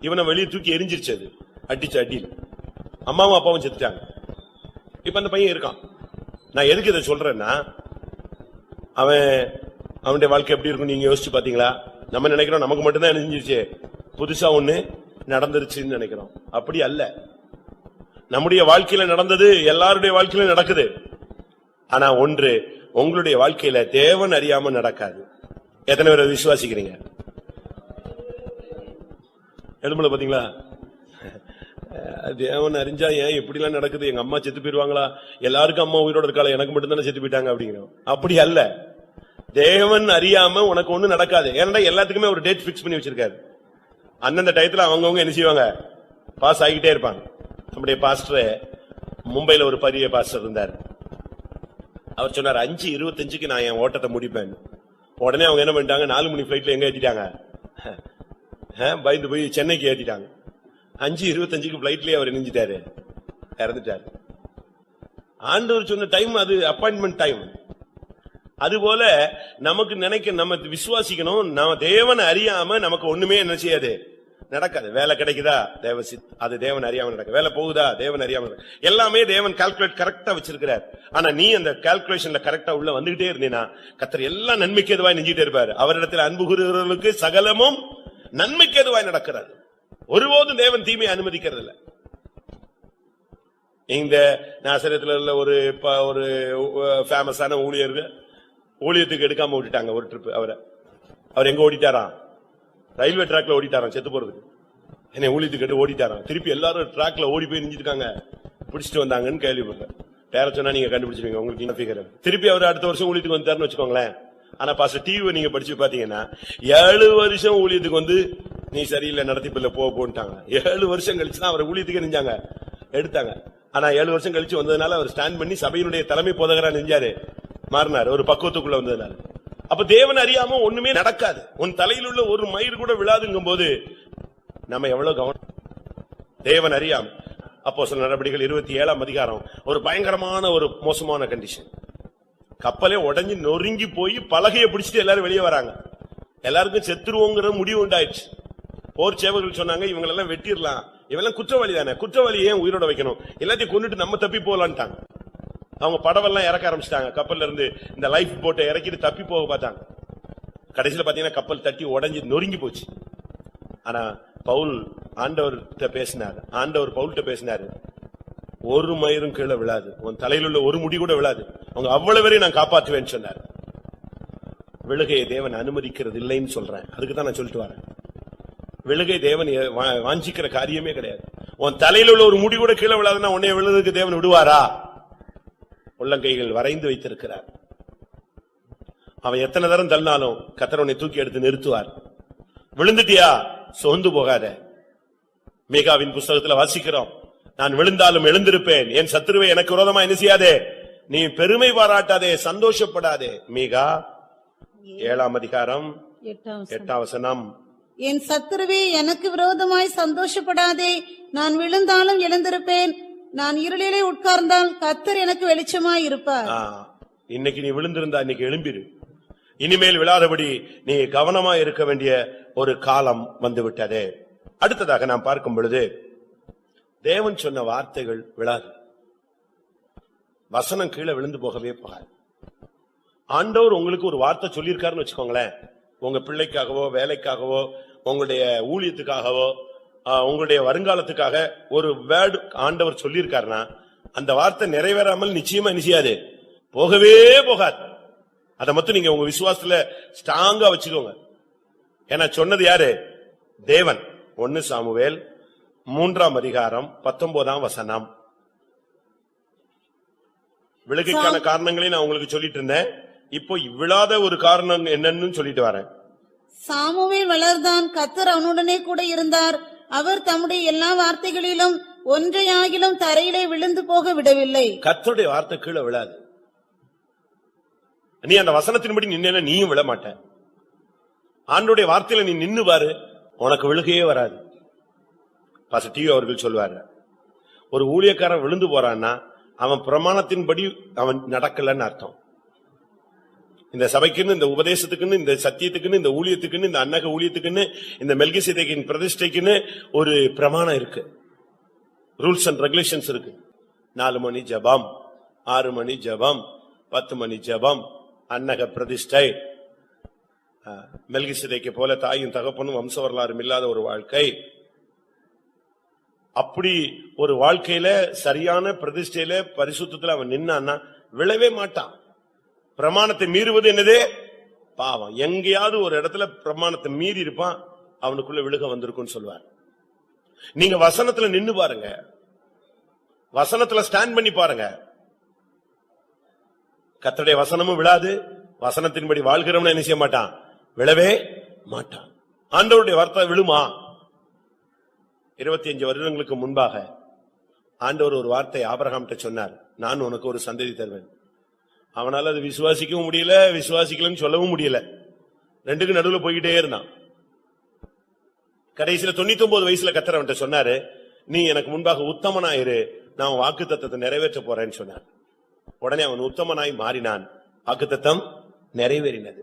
இவனை வெளியே தூக்கி எரிஞ்சிருச்சு. அது அடிச்ச அடியில் அம்மாவும் அப்பாவும் செத்துட்டாங்க. இப்ப அந்த பையன் இருக்கான். நான் எதுக்கு இதை சொல்றேன்னா, அவனுடைய வாழ்க்கை எப்படி இருக்கும் நீங்க யோசிச்சு பாத்தீங்களா? நம்ம நினைக்கிறோம் நமக்கு மட்டும்தான் நினைஞ்சிருச்சு, புதுசா ஒண்ணு நடந்துருச்சுன்னு நினைக்கிறோம். அப்படி அல்ல. நம்முடைய வாழ்க்கையில நடந்தது எல்லாருடைய வாழ்க்கையில நடக்குது. ஆனா ஒன்று, உங்களுடைய வாழ்க்கையில தேவன் அறியாம நடக்காது. எத்தனை பேர் விசுவாசிக்கிறீங்க? எழும்பல பாத்தீங்களா? தேவன் அறிஞ்சா ஏன் இப்படி எல்லாம் நடக்குது, எங்க அம்மா செத்து போயிருவாங்களா, எல்லாருக்கும் அம்மா உயிரோட இருக்காளா, எனக்கு மட்டும் தானே செத்து போயிட்டாங்க அப்படிங்கிறோம். அப்படி அல்ல. தேவன் அறியாம உனக்கு ஒண்ணு நடக்காது. ஏன்னா எல்லாத்துக்குமே ஒரு டேட் பிக்ஸ் பண்ணி வச்சிருக்காரு. அந்தந்த டயத்துல அவங்கவுங்க என்ன செய்வாங்க, பாஸ் ஆகிட்டே இருப்பாங்க. நம்முடைய பாஸ்டர் மும்பைல ஒரு பெரிய பாஸ்டர் இருந்தார். அவர் சொன்னார், 5:25 நான் என் ஓட்டத்தை முடிப்பேன். உடனே அவங்க என்ன பண்ணிட்டாங்க, 4 மணி பிளைட்ல எங்க ஏத்திட்டாங்க, பயந்து போய் சென்னைக்கு ஏத்திட்டாங்க. 5:25 பிளைட்லயே அவர் நெஞ்சிட்டாரு, இறந்துட்டாரு. ஆண்டவர் சொன்ன டைம் அது அப்பாயின்மெண்ட் டைம். அதுபோல நமக்கு நம்ம விசுவாசிக்கணும். நம்ம தேவனை அறியாம நமக்கு ஒண்ணுமே என்ன செய்யாது, நடக்காது. வேலை கிடைக்குதா அது தேவன் அறியாம நடக்க. வேலை போகுதா தேவன் அறியாம நடக்க. எல்லாமே தேவன் கால்குலேட் கரெக்டா வச்சிருக்கிறார். ஆனா நீ அந்த கால்குலேஷன்ல கரெக்டா உள்ள வந்துகிட்டே இருந்தீனா கர்த்தர் எல்லாம் நன்மைக்கு எதுவாய் நெஞ்சிட்டே இருப்பாரு. அவரிடத்தில் அன்பு கூறுகிறவர்களுக்கு சகலமும் நன்மைக்கு எதுவாய் நடக்கிறது. ஒருபோதும் தேவன் தீமையை அனுமதிக்கிறது இல்ல. இந்த நாசரேத்துல உள்ள ஒரு ஃபேமஸான ஊழியத்துக்கு எடுக்காம விட்டுட்டாங்க ஒரு ட்ரிப். அவர் எங்க ஓடிட்டாராம், ரயில்வே டிராக்ல ஓடிட்டாராம் செத்து போறதுக்கு. என்ன ஊழியத்துக்கு எடுத்து ஓடிட்டாராம். திருப்பி எல்லாரும் டிராக்ல ஓடி போய் நிஞ்சிருக்காங்க, பிடிச்சிட்டு வந்தாங்கன்னு கேள்விப்பட்டேன். பேர சொன்னா நீங்க கண்டுபிடிச்சிருவீங்க, உங்களுக்கு என்ன ஃபிகர். திருப்பி அவர் அடுத்த வருஷம் ஊழியத்துக்கு வந்துட்டாருன்னு வச்சுக்கோங்களேன். ஆனா பாஸ்டர் டிவி நீங்க படிச்சு பாத்தீங்கன்னா 7 வருஷம் ஊழியத்துக்கு வந்து நீ சரியில்லை நடத்திப்பில்ல போட்டாங்க. 7 வருஷம் கழிச்சுதான் அவர் ஊழியத்துக்கு நெஞ்சாங்க எடுத்தாங்க. ஆனா 7 வருஷம் கழிச்சு வந்ததுனால அவர் ஸ்டாண்ட் பண்ணி சபையினுடைய தலைமை போதகரா நெஞ்சாரு, மாறினார் ஒரு பக்குவத்துக்குள்ள வந்ததுனால. அப்ப தேவன் அறியாம ஒண்ணுமே நடக்காது. உன் தலையில் உள்ள ஒரு மயிர் கூட விழாதுங்கும் போது நம்ம எவ்வளவு கவனம். தேவன் அறியாம அப்போஸ்தலர் நடபடிகள் 27ஆம் அதிகாரம் ஒரு பயங்கரமான ஒரு மோசமான கண்டிஷன். கப்பலே உடைஞ்சு நொறுங்கி போய் பலகையை பிடிச்சிட்டு எல்லாரும் வெளியே வராங்க. எல்லாருக்கும் செத்துருவோங்கிற முடிவு உண்டாயிடுச்சு. போர் சேவர்கள் சொன்னாங்க இவங்களெல்லாம் வெட்டிடலாம், இவெல்லாம் குற்றவாளி தானே, குற்றவாளி ஏன் உயிரோட வைக்கணும், எல்லாத்தையும் கொண்டுட்டு நம்ம தப்பி போலான்ட்டாங்க. அவங்க படவெல்லாம் இறக்க ஆரம்பிச்சிட்டாங்க. கப்பல்ல இருந்து இந்த லைஃப் போட்டை இறக்கிட்டு தப்பி போக பார்த்தாங்க. கடைசியில பாத்தீங்கன்னா கப்பல் தட்டி உடைஞ்சு நொறுங்கி போச்சு. ஆனா பவுல் ஆண்டவர்கிட்ட பேசினார். ஆண்டவர் பவுல்கிட்ட பேசினாரு, ஒரு மயிரும் கீழே விழாது, உன் தலையில் உள்ள ஒரு முடி கூட விழாது, அவங்க அவ்வளவு வரையும் நான் காப்பாற்றுவேன்னு சொன்னார். விழுகையை தேவன் அனுமதிக்கிறது இல்லைன்னு சொல்றேன். அதுக்குதான் நான் சொல்லிட்டு வரேன். விழுகை தேவன் வாஞ்சிக்கிற காரியமே கிடையாது. உன் தலையில் உள்ள ஒரு முடி கூட கீழே விழாதுன்னா உன்னைய விழுதுக்கு தேவன் விடுவாரா? உள்ளங்கைகள் வரைந்து வைத்திருக்கிறார். அவன் எத்தனை தரம் தள்ளினாலும் கர்த்தர் உன்னை தூக்கி எடுத்து நிறுத்துவார். விழுந்துட்டியா சோர்ந்து போகாத. மீகாவின் புஸ்தகத்துல வாசிக்கிறோம், நான் விழுந்தாலும் எழுந்திருப்பேன், என் சத்துருவை எனக்கு விரோதமா என்ன செய்யாதே, நீ பெருமை பாராட்டாதே, சந்தோஷப்படாதே. மீகா 7ஆம் அதிகாரம் 8ஆம் வசனம். என் சத்துருவே எனக்கு விரோதமாய் சந்தோஷப்படாதே, நான் விழுந்தாலும் எழுந்திருப்பேன், நான் இருளிலே உட்கார்ந்தால் கர்த்தர் எனக்கு வெளிச்சமாய் இருப்பார். இன்னைக்கு நீ விழுந்திருந்தா இன்னைக்கு எழும்பிரு. இனிமேல் விழாதபடி நீ கவனமா இருக்க வேண்டிய ஒரு காலம் வந்து விட்டதே. அடுத்ததாக நாம் பார்க்கும் பொழுது தேவன் சொன்ன வார்த்தைகள் விழாது. வசனம் கீழே விழுந்து போகவே போகாது. ஆண்டவர் உங்களுக்கு ஒரு வார்த்தை சொல்லியிருக்காருன்னு வச்சுக்கோங்களேன், உங்க பிள்ளைக்காகவோ வேலைக்காகவோ உங்களுடைய ஊழியத்துக்காகவோ உங்களுடைய வருங்காலத்துக்காக ஒரு வேர்டு ஆண்டவர் சொல்லியிருக்காருன்னா அந்த வார்த்தை நிறைவேறாமல் நிச்சயமா நிச்சயாது போகவே போகாது. அதை மட்டும் நீங்க உங்க விசுவாசத்துல ஸ்ட்ராங்கா வச்சுக்கோங்க. ஏன்னா சொன்னது யாரு? தேவன். 1 சாமுவேல் 3ஆம் அதிகாரம் 19ஆம் வசனம். விழுகைக்கான காரணங்களையும் நான் உங்களுக்கு சொல்லிட்டு இருந்தேன். இப்போ விழாத ஒரு காரணம் என்னன்னு சொல்லிட்டு வரேன். சாமுவேல் வளர்ந்தான், கர்த்தர் அவனுடனே கூட இருந்தார், அவர் தம்முடைய எல்லா வார்த்தைகளிலும் ஒன்றையாகிலும் தரையிலே விழுந்து போக விடவில்லை. கர்த்தருடைய வார்த்தை கீழே விழாது. நீ அந்த வசனத்தின்படி நின்னா நீயும் விழ மாட்ட. ஆண்டவருடைய வார்த்தையில நீ நின்னு பாரு, உனக்கு விழுகையே வராது. பாஸ்டர் டிவி அவர்கள் சொல்வாரு, ஒரு ஊழியக்காரன் விழுந்து போறான்னா அவன் பிரமாணத்தின்படி அவன் நடக்கலன்னு அர்த்தம். இந்த சபைக்குன்னு, இந்த உபதேசத்துக்குன்னு, இந்த சத்தியத்துக்குன்னு, இந்த ஊழியத்துக்குன்னு, இந்த அன்னக ஊழியத்துக்குன்னு, இந்த மெல்கிசேதேக்கின் பிரதிஷ்டைக்குன்னு ஒரு பிரமாணம் இருக்கு. ரூல்ஸ் அண்ட் ரெகுலேஷன்ஸ் இருக்கு. 4 மணி ஜெபம், 6 மணி ஜெபம், 10 மணி ஜெபம், அன்னக பிரதிஷ்டை, மெல்கிசேதேக்கை போல தாயும் தகப்பனும் வம்ச வரலாறும் இல்லாத ஒரு வாழ்க்கை. அப்படி ஒரு வாழ்க்கையில சரியான பிரதிஷ்டையில பரிசுத்தத்துல அவன் நின்னான்னா விழவே மாட்டான். பிரமாணத்தை மீறுவது என்னது? பாவம். எங்கேயாவது ஒரு இடத்துல பிரமாணத்தை மீறி இருப்பான், அவனுக்குள்ள விழுக வந்திருக்குன்னு சொல்வார். நீங்க வசனத்துல நின்னு பாருங்க, வசனத்துல ஸ்டாண்ட் பண்ணி பாருங்க. கர்த்தருடைய வசனமும் விழாது. வசனத்தின்படி வாழ்கிறவன் என்ன செய்ய மாட்டான்? விழவே மாட்டான். ஆண்டவருடைய வார்த்தை விழுமா? 25 வருடங்களுக்கு முன்பாக ஆண்டவர் ஒரு வார்த்தை ஆபிரகாம்கிட்ட சொன்னார், நான் உனக்கு ஒரு சந்ததி தருவேன். அவனால அது விசுவாசிக்கவும் முடியல, விசுவாசிக்கலன்னு சொல்லவும் முடியல. ரெண்டுக்கு நடுவில் போய்கிட்டே இருந்தான். கடைசியில 99 வயசுல கர்த்தர் அவன்கிட்ட சொன்னாரு, நீ எனக்கு முன்பாக உத்தமனாயிரு, நான் வாக்குத்தத்தத்தை நிறைவேற்ற போறேன்னு சொன்னார். உடனே அவன் உத்தமனாய் மாறினான், வாக்குத்தத்தம் நிறைவேறினது.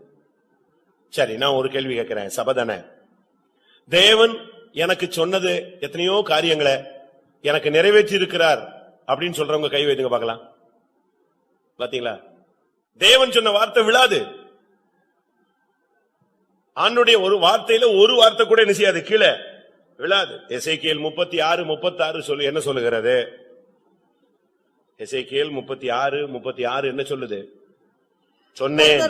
சரி, நான் ஒரு கேள்வி கேட்கிறேன். சபதானே, தேவன் எனக்கு சொன்னது எத்தனையோ காரியங்களை எனக்கு நிறைவேற்றி இருக்கிறார் அப்படின்னு சொல்றவங்க கை வைத்துங்க பார்க்கலாம். பாத்தீங்களா? தேவன் சொன்ன வார்த்தை விழாது. ஆண்டுடைய ஒரு வார்த்தையில ஒரு வார்த்தை கூட என்ன செய்யாது, கீழே விழாது. எசேக்கியேல் 36:36 சொல்லு என்ன சொல்லுகிறது? எசேக்கியேல் 36:36 என்ன சொல்லுது? சொன்னேன்,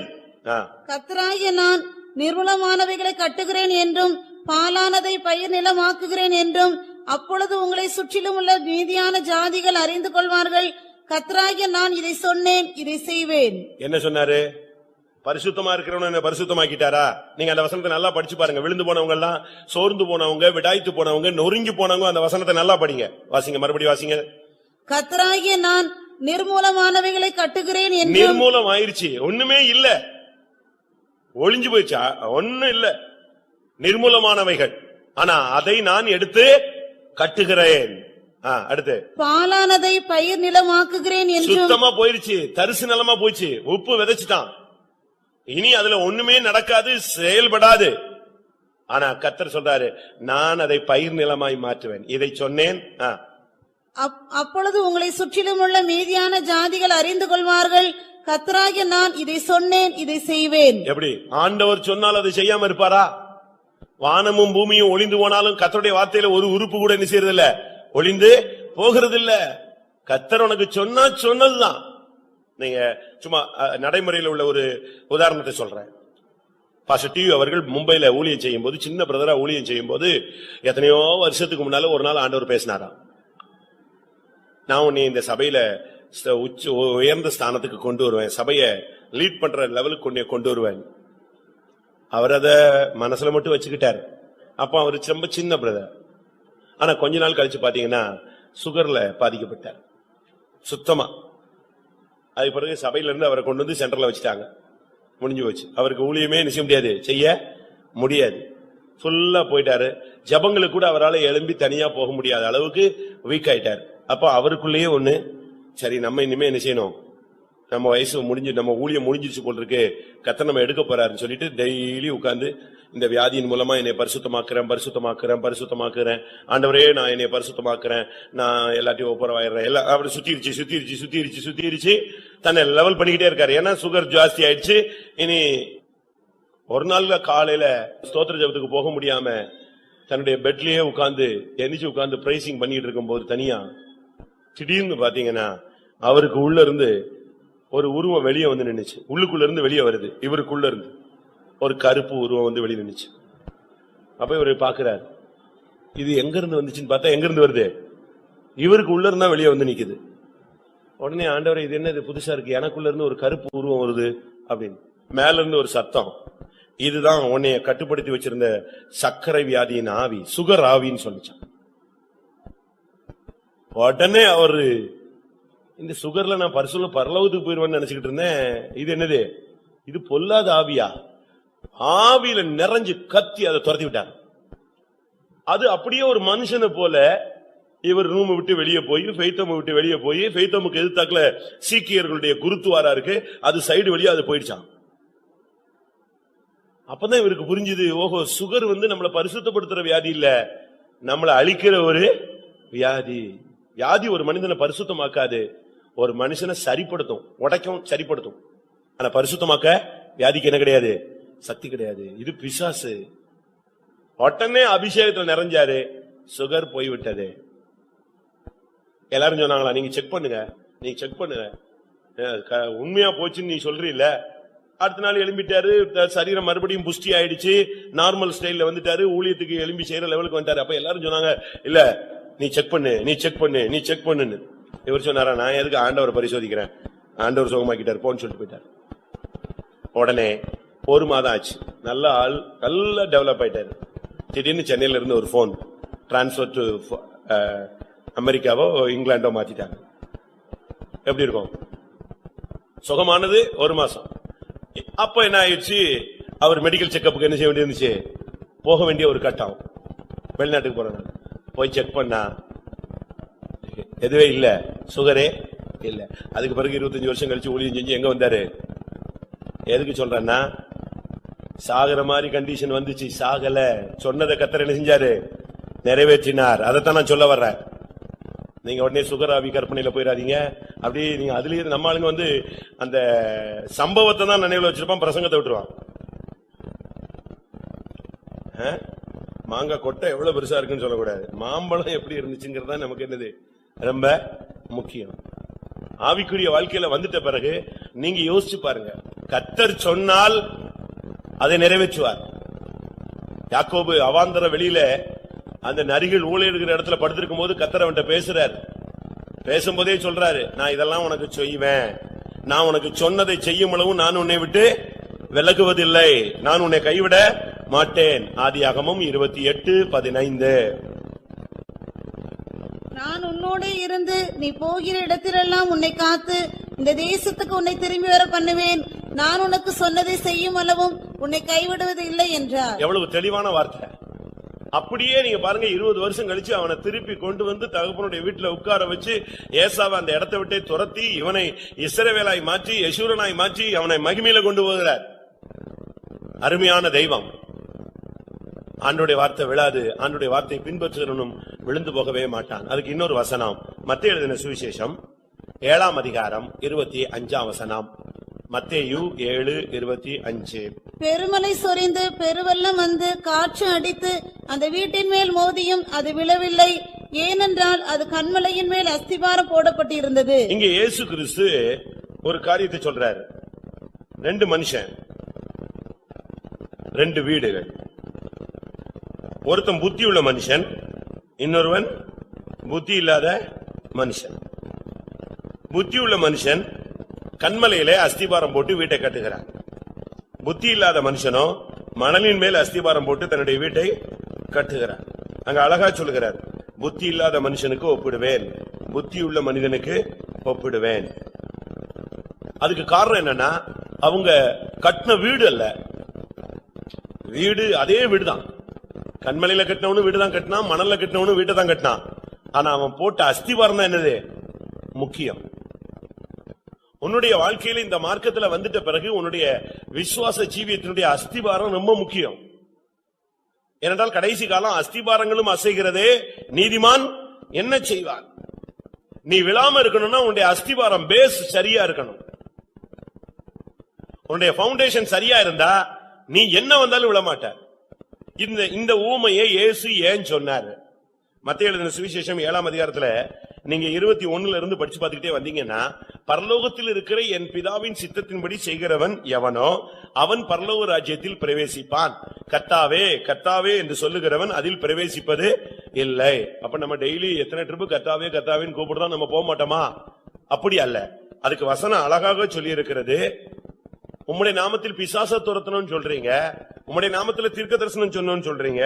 கர்த்தராகிய நான் நிர்மூலமானவைகளை கட்டுகிறேன் என்றும் பாலானதை பயிர் நிலமாக்குகிறேன் என்றும் அப்பொழுது உங்களை சுற்றிலும் உள்ள நீதியான ஜாதிகள் அறிந்து கொள்வார்கள். கர்த்தராகிய நான் இதை சொன்னேன், இதை செய்வேன். என்ன சொன்னாரு? பரிசுத்தமா இருக்கிறவன பரிசுத்தமாக்கிட்டாரா? நீங்க அந்த வசனத்தை நல்லா படிச்சு பாருங்க. விழுந்து போனவங்க எல்லாம், சோர்ந்து போனவங்க, விடாய்த்து போனவங்க, நொறுங்கி போனவங்க அந்த வசனத்தை நல்லா படிங்க. வாசிங்க, மறுபடியும் வாசிங்க. கர்த்தராகிய நான் நிர்மூலமானவைகளை கட்டுகிறேன் என்று. நிர்மூலம் ஆயிருச்சு, ஒண்ணுமே இல்ல, ஒளிஞ்சு போயிடுச்சா? ஒண்ணும் இல்ல, நிர்மூலமானவைகள். ஆனா அதை நான் எடுத்து கட்டுகிறேன். அடுத்து பாலானதை பயிர் நிலமாக்குகிறேன் என்று. சுத்தமா போயிருச்சு, தரிசு நிலமா போயிடுச்சு, உப்பு விதைச்சுட்டான், இனி அதுல ஒண்ணுமே நடக்காது, செயல்படாது. ஆனா கர்த்தர் சொல்றாரு, நான் அதை பயிர் நிலமாய் மாற்றுவேன். இதை சொன்னேன். அப்பொழுது உங்களை சுற்றிலும் உள்ள மீதியான ஜாதிகள் அறிந்து கொள்வார்கள். கர்த்தராகிய நான் இதை சொன்னேன், இதை செய்வேன். எப்படி? ஆண்டவர் சொன்னால் அதை செய்யாம இருப்பாரா? வானமும் பூமியும் ஒளிந்து போனாலும் கர்த்தருடைய வார்த்தையில ஒரு உறுப்பு கூட என்ன செய்யறது இல்ல, ஒளிந்து போகிறது இல்ல. கர்த்தர் உனக்கு சொன்னா சொன்னதுதான். நீங்க சும்மா நடைமுறையில் உள்ள ஒரு உதாரணத்தை சொல்றேன். பாஸ்டர் டிவி அவர்கள் மும்பைல ஊழியம் செய்யும் போது, சின்ன பிரதரா ஊழியம் செய்யும் போது, எத்தனையோ வருஷத்துக்கு முன்னால ஒரு நாள் ஆண்டவர் பேசினாராம். நான் உன்னை இந்த சபையில உயர்ந்த ஸ்தானத்துக்கு கொண்டு வருவேன், சபையை லீட் பண்ற லெவலுக்கு கொண்டு வருவேன். அவர் அத மனசுல மட்டும் வச்சுக்கிட்டாரு. அப்ப அவரு ரொம்ப சின்ன பிரதர். ஆனா கொஞ்ச நாள் கழிச்சு பாத்தீங்கன்னா சுகர்ல பாதிக்கப்பட்டார் சுத்தமா. அதுக்கு பிறகு சபையில இருந்து அவரை கொண்டு வந்து சென்டர்ல வச்சுட்டாங்க. முடிஞ்சு போச்சு. அவருக்கு ஊழியமே நிச்சய முடியாது, செய்ய முடியாது. ஃபுல்லா போயிட்டாரு. ஜபங்களுக்கு கூட அவரால் எழும்பி தனியா போக முடியாத அளவுக்கு வீக் ஆயிட்டாரு. அப்ப அவருக்குள்ளேயே ஒண்ணு, சரி நம்ம இனிமே என்ன செய்யணும், நம்ம வயசு முடிஞ்சு, நம்ம ஊழியம் முடிஞ்சிருச்சு போல் இருக்கு, கர்த்தர் நம்ம எடுக்க போறாருன்னு சொல்லிட்டு டெய்லி உட்கார்ந்து இந்த வியாதியின் மூலமா என்னை பரிசுத்தமாக்குறேன், ஆண்டவரே நான் என்னை பரிசுத்தமாக்குறேன், நான் எல்லாத்தையும் ஒப்புரவாயிடுறேன், எல்லாம் அப்படி சுத்திருச்சு தன்னை லெவல் பண்ணிக்கிட்டே இருக்காரு. ஏன்னா சுகர் ஜாஸ்தி ஆயிடுச்சு. இனி ஒரு நாள்ல காலையில ஸ்தோத்திர ஜபத்துக்கு போக முடியாம தன்னுடைய பெட்லயே உட்கார்ந்து பிரைசிங் பண்ணிட்டு இருக்கும் போது தனியா திடீர்னு பாத்தீங்கன்னா அவருக்கு உள்ள இருந்து ஒரு உருவம் வெளியே வந்து நின்னுச்சு. உள்ளுக்குள்ள இருந்து வெளியே வருது, இவருக்குள்ள இருந்து ஒரு கருப்பு உருவம் வந்து வெளியே நின்னுச்சு. அப்ப இவரு பாக்குறாரு, இது எங்க இருந்து வந்துச்சுன்னு பார்த்தா, எங்க இருந்து வருது, இவருக்கு உள்ள இருந்தா வெளியே வந்து நிக்குது. உடனே ஆண்டவரே இது என்ன, இது புதுசா இருக்கு, எனக்குள்ள இருந்து ஒரு கருப்பு உருவம் வருது அப்படின்னு. மேல இருந்து ஒரு சத்தம், இதுதான் உன்னைய கட்டுப்படுத்தி வச்சிருந்த சர்க்கரை வியாதியின் ஆவி, சுகர் ஆவின்னு சொல்லிச்சான். உடனே அவரு, இந்த சுகர்ல நான் பரலோகத்துக்கு போயிருவேன்னு நினைச்சுக்கிட்டு இருந்தேன், இது என்னது, இது பொல்லாத ஆவியா? ஆவியில நிறைஞ்சு கத்தி அதை துரத்தி விட்டார். அது அப்படியே ஒரு மனுஷனை போல இவர் ரூம் விட்டு வெளியே போய், ஃபெய்தோம் விட்டு வெளியே போய், ஃபெய்தோமுக்கு எதிர்த்தாக்குல சீக்கியர்களுடைய குருத்துவாரா இருக்கு, அது சைடு வழியா அது போயிடுச்சான். அப்பதான் இவருக்கு புரிஞ்சுது, ஓஹோ சுகர் வந்து நம்மளை பரிசுத்தப்படுத்துற வியாதி இல்ல, நம்மளை அழிக்கிற ஒரு வியாதி. வியாதி ஒரு மனிதனை பரிசுத்தமாக்காது, ஒரு மனுஷனை சரிப்படுத்தும், உடைக்கும், சரிப்படுத்தும். ஆனா பரிசுத்தமாக்க வியாதிக்கு என்ன கிடையாது, சக்தி கிடையாது. இது பிசாசு. உடனே அபிஷேகத்தில் நிறைஞ்சாரு, சுகர் போய்விட்டது. எல்லாரும் சொன்னாங்களா, நீங்க செக் பண்ணுங்க, உண்மையா போச்சுன்னு நீ சொல்றீல்ல. அடுத்த நாள் எழும்பிட்டாரு, சரீரம் மறுபடியும் புஷ்டி ஆயிடுச்சு, நார்மல் ஸ்டைல்ல வந்துட்டாரு, ஊழியத்துக்கு எழும்பி செய்யற லெவலுக்கு வந்துட்டாரு. அப்ப எல்லாரும் சொன்னாங்க, இல்ல நீ செக் பண்ணுன்னு. இவர் சொன்னாரா, நான் எதுக்கு ஆண்டவரை பரிசோதிக்கிறேன், ஆண்டவர் சுகமாக்கிட்டாரு போன்னு சொல்லிட்டு போயிட்டார். உடனே ஒரு மாதம் ஆச்சு, நல்ல ஆள், நல்லா டெவலப் ஆயிட்டாரு. திடீர்னு சென்னையில இருந்து ஒரு போன், டிரான்ஸ்பர் டு அமெரிக்காவோ இங்கிலாண்டோ மாத்திட்டாங்க. எப்படி இருக்கும்? சுகமானது ஒரு மாசம். அப்ப என்ன ஆயிடுச்சு, அவர் மெடிக்கல் செக்கப்புக்கு என்ன செய்ய வேண்டியிருந்துச்சு, போக வேண்டிய ஒரு கட்டம். வெளிநாட்டுக்கு போறாங்க, போய் செக் பண்ணா எதுவே இல்ல, சுகரே இல்ல. அதுக்கு பிறகு 25 வருஷம் கழிச்சு ஊழியம் செஞ்சு எங்க வந்தாரு, எதுக்கு சொல்றேன்னா, சாகர மாதிரி கண்டிஷன் வந்துச்சு, சாகல, சொன்னதை கர்த்தர் என்ன செஞ்சாரு, நிறைவேற்றினார். அதைத்தான் நான் சொல்ல வர்றேன். நீங்க உடனே சுகராவி கற்பனையில போயிடாதீங்க. அப்படி நீங்க அதுலயே நம்ம ஆளுங்க வந்து அந்த சம்பவத்தை தான் நினைவுல வச்சிருப்பான், பிரசங்கத்தை விட்டுருவான். மாங்காய் கொட்டை எவ்வளவு பெருசா இருக்குன்னு சொல்லக்கூடாது, மாம்பழம் எப்படி இருந்துச்சுங்கிறது தான் நமக்கு என்னது ரொம்ப முக்கியம். ஆவிக்குரிய வாழ்க்கையில வந்துட்ட பிறகு நீங்க யோசிச்சு பாருங்க, கர்த்தர் சொன்னால் அதை நிறைவேற்றுவார். யாக்கோபு அவாந்தர வெளியில அந்த நரிகள் ஊழியர்கிற இடத்துல படுத்திருக்கும் போது கர்த்தர் அவன்கிட்ட பேசுறாரு. பேசும்போதே சொல்றாரு, நான் இதெல்லாம் உனக்கு செய்வேன், நான் உனக்கு சொன்னதை செய்யும் அளவும் நான் உன்னை விட்டு விலகுவதில்லை, நான் உன்னை கைவிட மாட்டேன். ஆதியாகமம் 28:15. நான் உன்னோடே இருந்து நீ போகிற இடத்திலெல்லாம் உன்னை காத்து இந்த தேசத்துக்கு உன்னை திரும்பி வர பண்ணுவேன், நான் உனக்கு சொன்னதை செய்யும் அளவும் உன்னை கைவிடுவது இல்லை என்றார். எவ்வளவு தெளிவான வார்த்தை. அப்படியே நீங்க பாருங்க, 20 வருஷம் கழிச்சு அவனை திருப்பி கொண்டு வந்து தகப்பனுடைய வீட்டுல உட்கார வச்சு ஏசாவை அந்த இடத்தை விட்டே துரத்தி இவனை இஸ்ரவேலாய் மாற்றி யெஷூரனாய் மாற்றி அவனை மகிமையில கொண்டு போகிறார். அருமையான தெய்வம். ஆண்டுடைய வார்த்தை விழாது, ஆண்டுடைய வார்த்தையை பின்பற்றுகிறவனும் விழுந்து போகவே மாட்டான். அதுக்கு இன்னொரு வசனம், மத்தேயு எழுதின சுவிசேஷம் 7ஆம் அதிகாரம் 25ஆம் வசனம். மத்தேயு 7:25. பெருமலை சொரிந்து பெருவெள்ளம் வந்து காற்று அடித்து அந்த வீட்டின் மேல் மோதியும் அது விழவில்லை, ஏனென்றால் அது கன்மலையின் மேல் அஸ்திபாரம் போடப்பட்டிருந்தது. இங்க இயேசு கிறிஸ்து ஒரு காரியத்தை சொல்றாரு. 2 மனுஷன், 2 வீடுகள். ஒருத்தன் புத்தியுள்ள மனுஷன், இன்னொருவன் புத்தி இல்லாத மனுஷன். புத்தியுள்ள மனுஷன் கன்மலையிலே அஸ்திபாரம் போட்டு வீட்டை கட்டுகிறான். புத்தி இல்லாத மனுஷனோ மணலின் மேல் அஸ்திபாரம் போட்டு தன்னுடைய வீட்டை கட்டுகிறான். அங்க அழகா சொல்லுகிறார், புத்தி இல்லாத மனுஷனுக்கு ஒப்பிடுவேன், புத்தியுள்ள மனிதனுக்கு ஒப்பிடுவேன். அதுக்கு காரணம் என்னன்னா, அவங்க கட்டின வீடு அல்ல, வீடு அதே வீடுதான். கண்மலையில கட்டினவனு வீடுதான் கட்டினான், மணல்ல கட்டினவனு வீட்டை தான் கட்டினான். ஆனா அவன் போட்ட அஸ்திபாரம் தான் என்னது முக்கியம். உன்னுடைய வாழ்க்கையில இந்த மார்க்கத்துல வந்துட்ட பிறகு உன்னுடைய விசுவாச ஜீவியத்தினுடைய அஸ்திபாரம் ரொம்ப முக்கியம். ஏனென்றால் கடைசி காலம் அஸ்திபாரங்களும் அசைகிறதே, நீதிமான் என்ன செய்வான்? நீ விழாம இருக்கணும்னா உன்னுடைய அஸ்திபாரம் பேஸ் சரியா இருக்கணும். உன்னுடைய பவுண்டேஷன் சரியா இருந்தா நீ என்ன வந்தாலும் விழமாட்ட. இந்த ஊமையை இயேசு ஏன் சொன்னார்? மத்தேயு எழுதின சுவிசேஷம் 7ஆம் அதிகாரத்துல நீங்க 21 இருந்து படிச்சு பார்த்துக்கிட்டே வந்தீங்கன்னா, பரலோகத்தில் இருக்கிற என் பிதாவின் சித்தத்தின்படி செய்கிறவன் எவனோ அவன் பரலோக ராஜ்யத்தில் பிரவேசிப்பான், கர்த்தாவே கர்த்தாவே என்று சொல்லுகிறவன் அதில் பிரவேசிப்பது இல்லை. அப்ப நம்ம டெய்லி எத்தனை ட்ரிப்பு கர்த்தாவே கர்த்தாவேன்னு கூப்பிடுறோம், நம்ம போக மாட்டோமா? அப்படி அல்ல. அதுக்கு வசனம் அழகாக சொல்லி இருக்கிறது. உம்முடைய நாமத்தில் பிசாச துரத்தணும்னு சொல்றீங்க, உம்முடைய நாமத்துல தீர்க்க தரிசனம் சொன்னோம்னு சொல்றீங்க,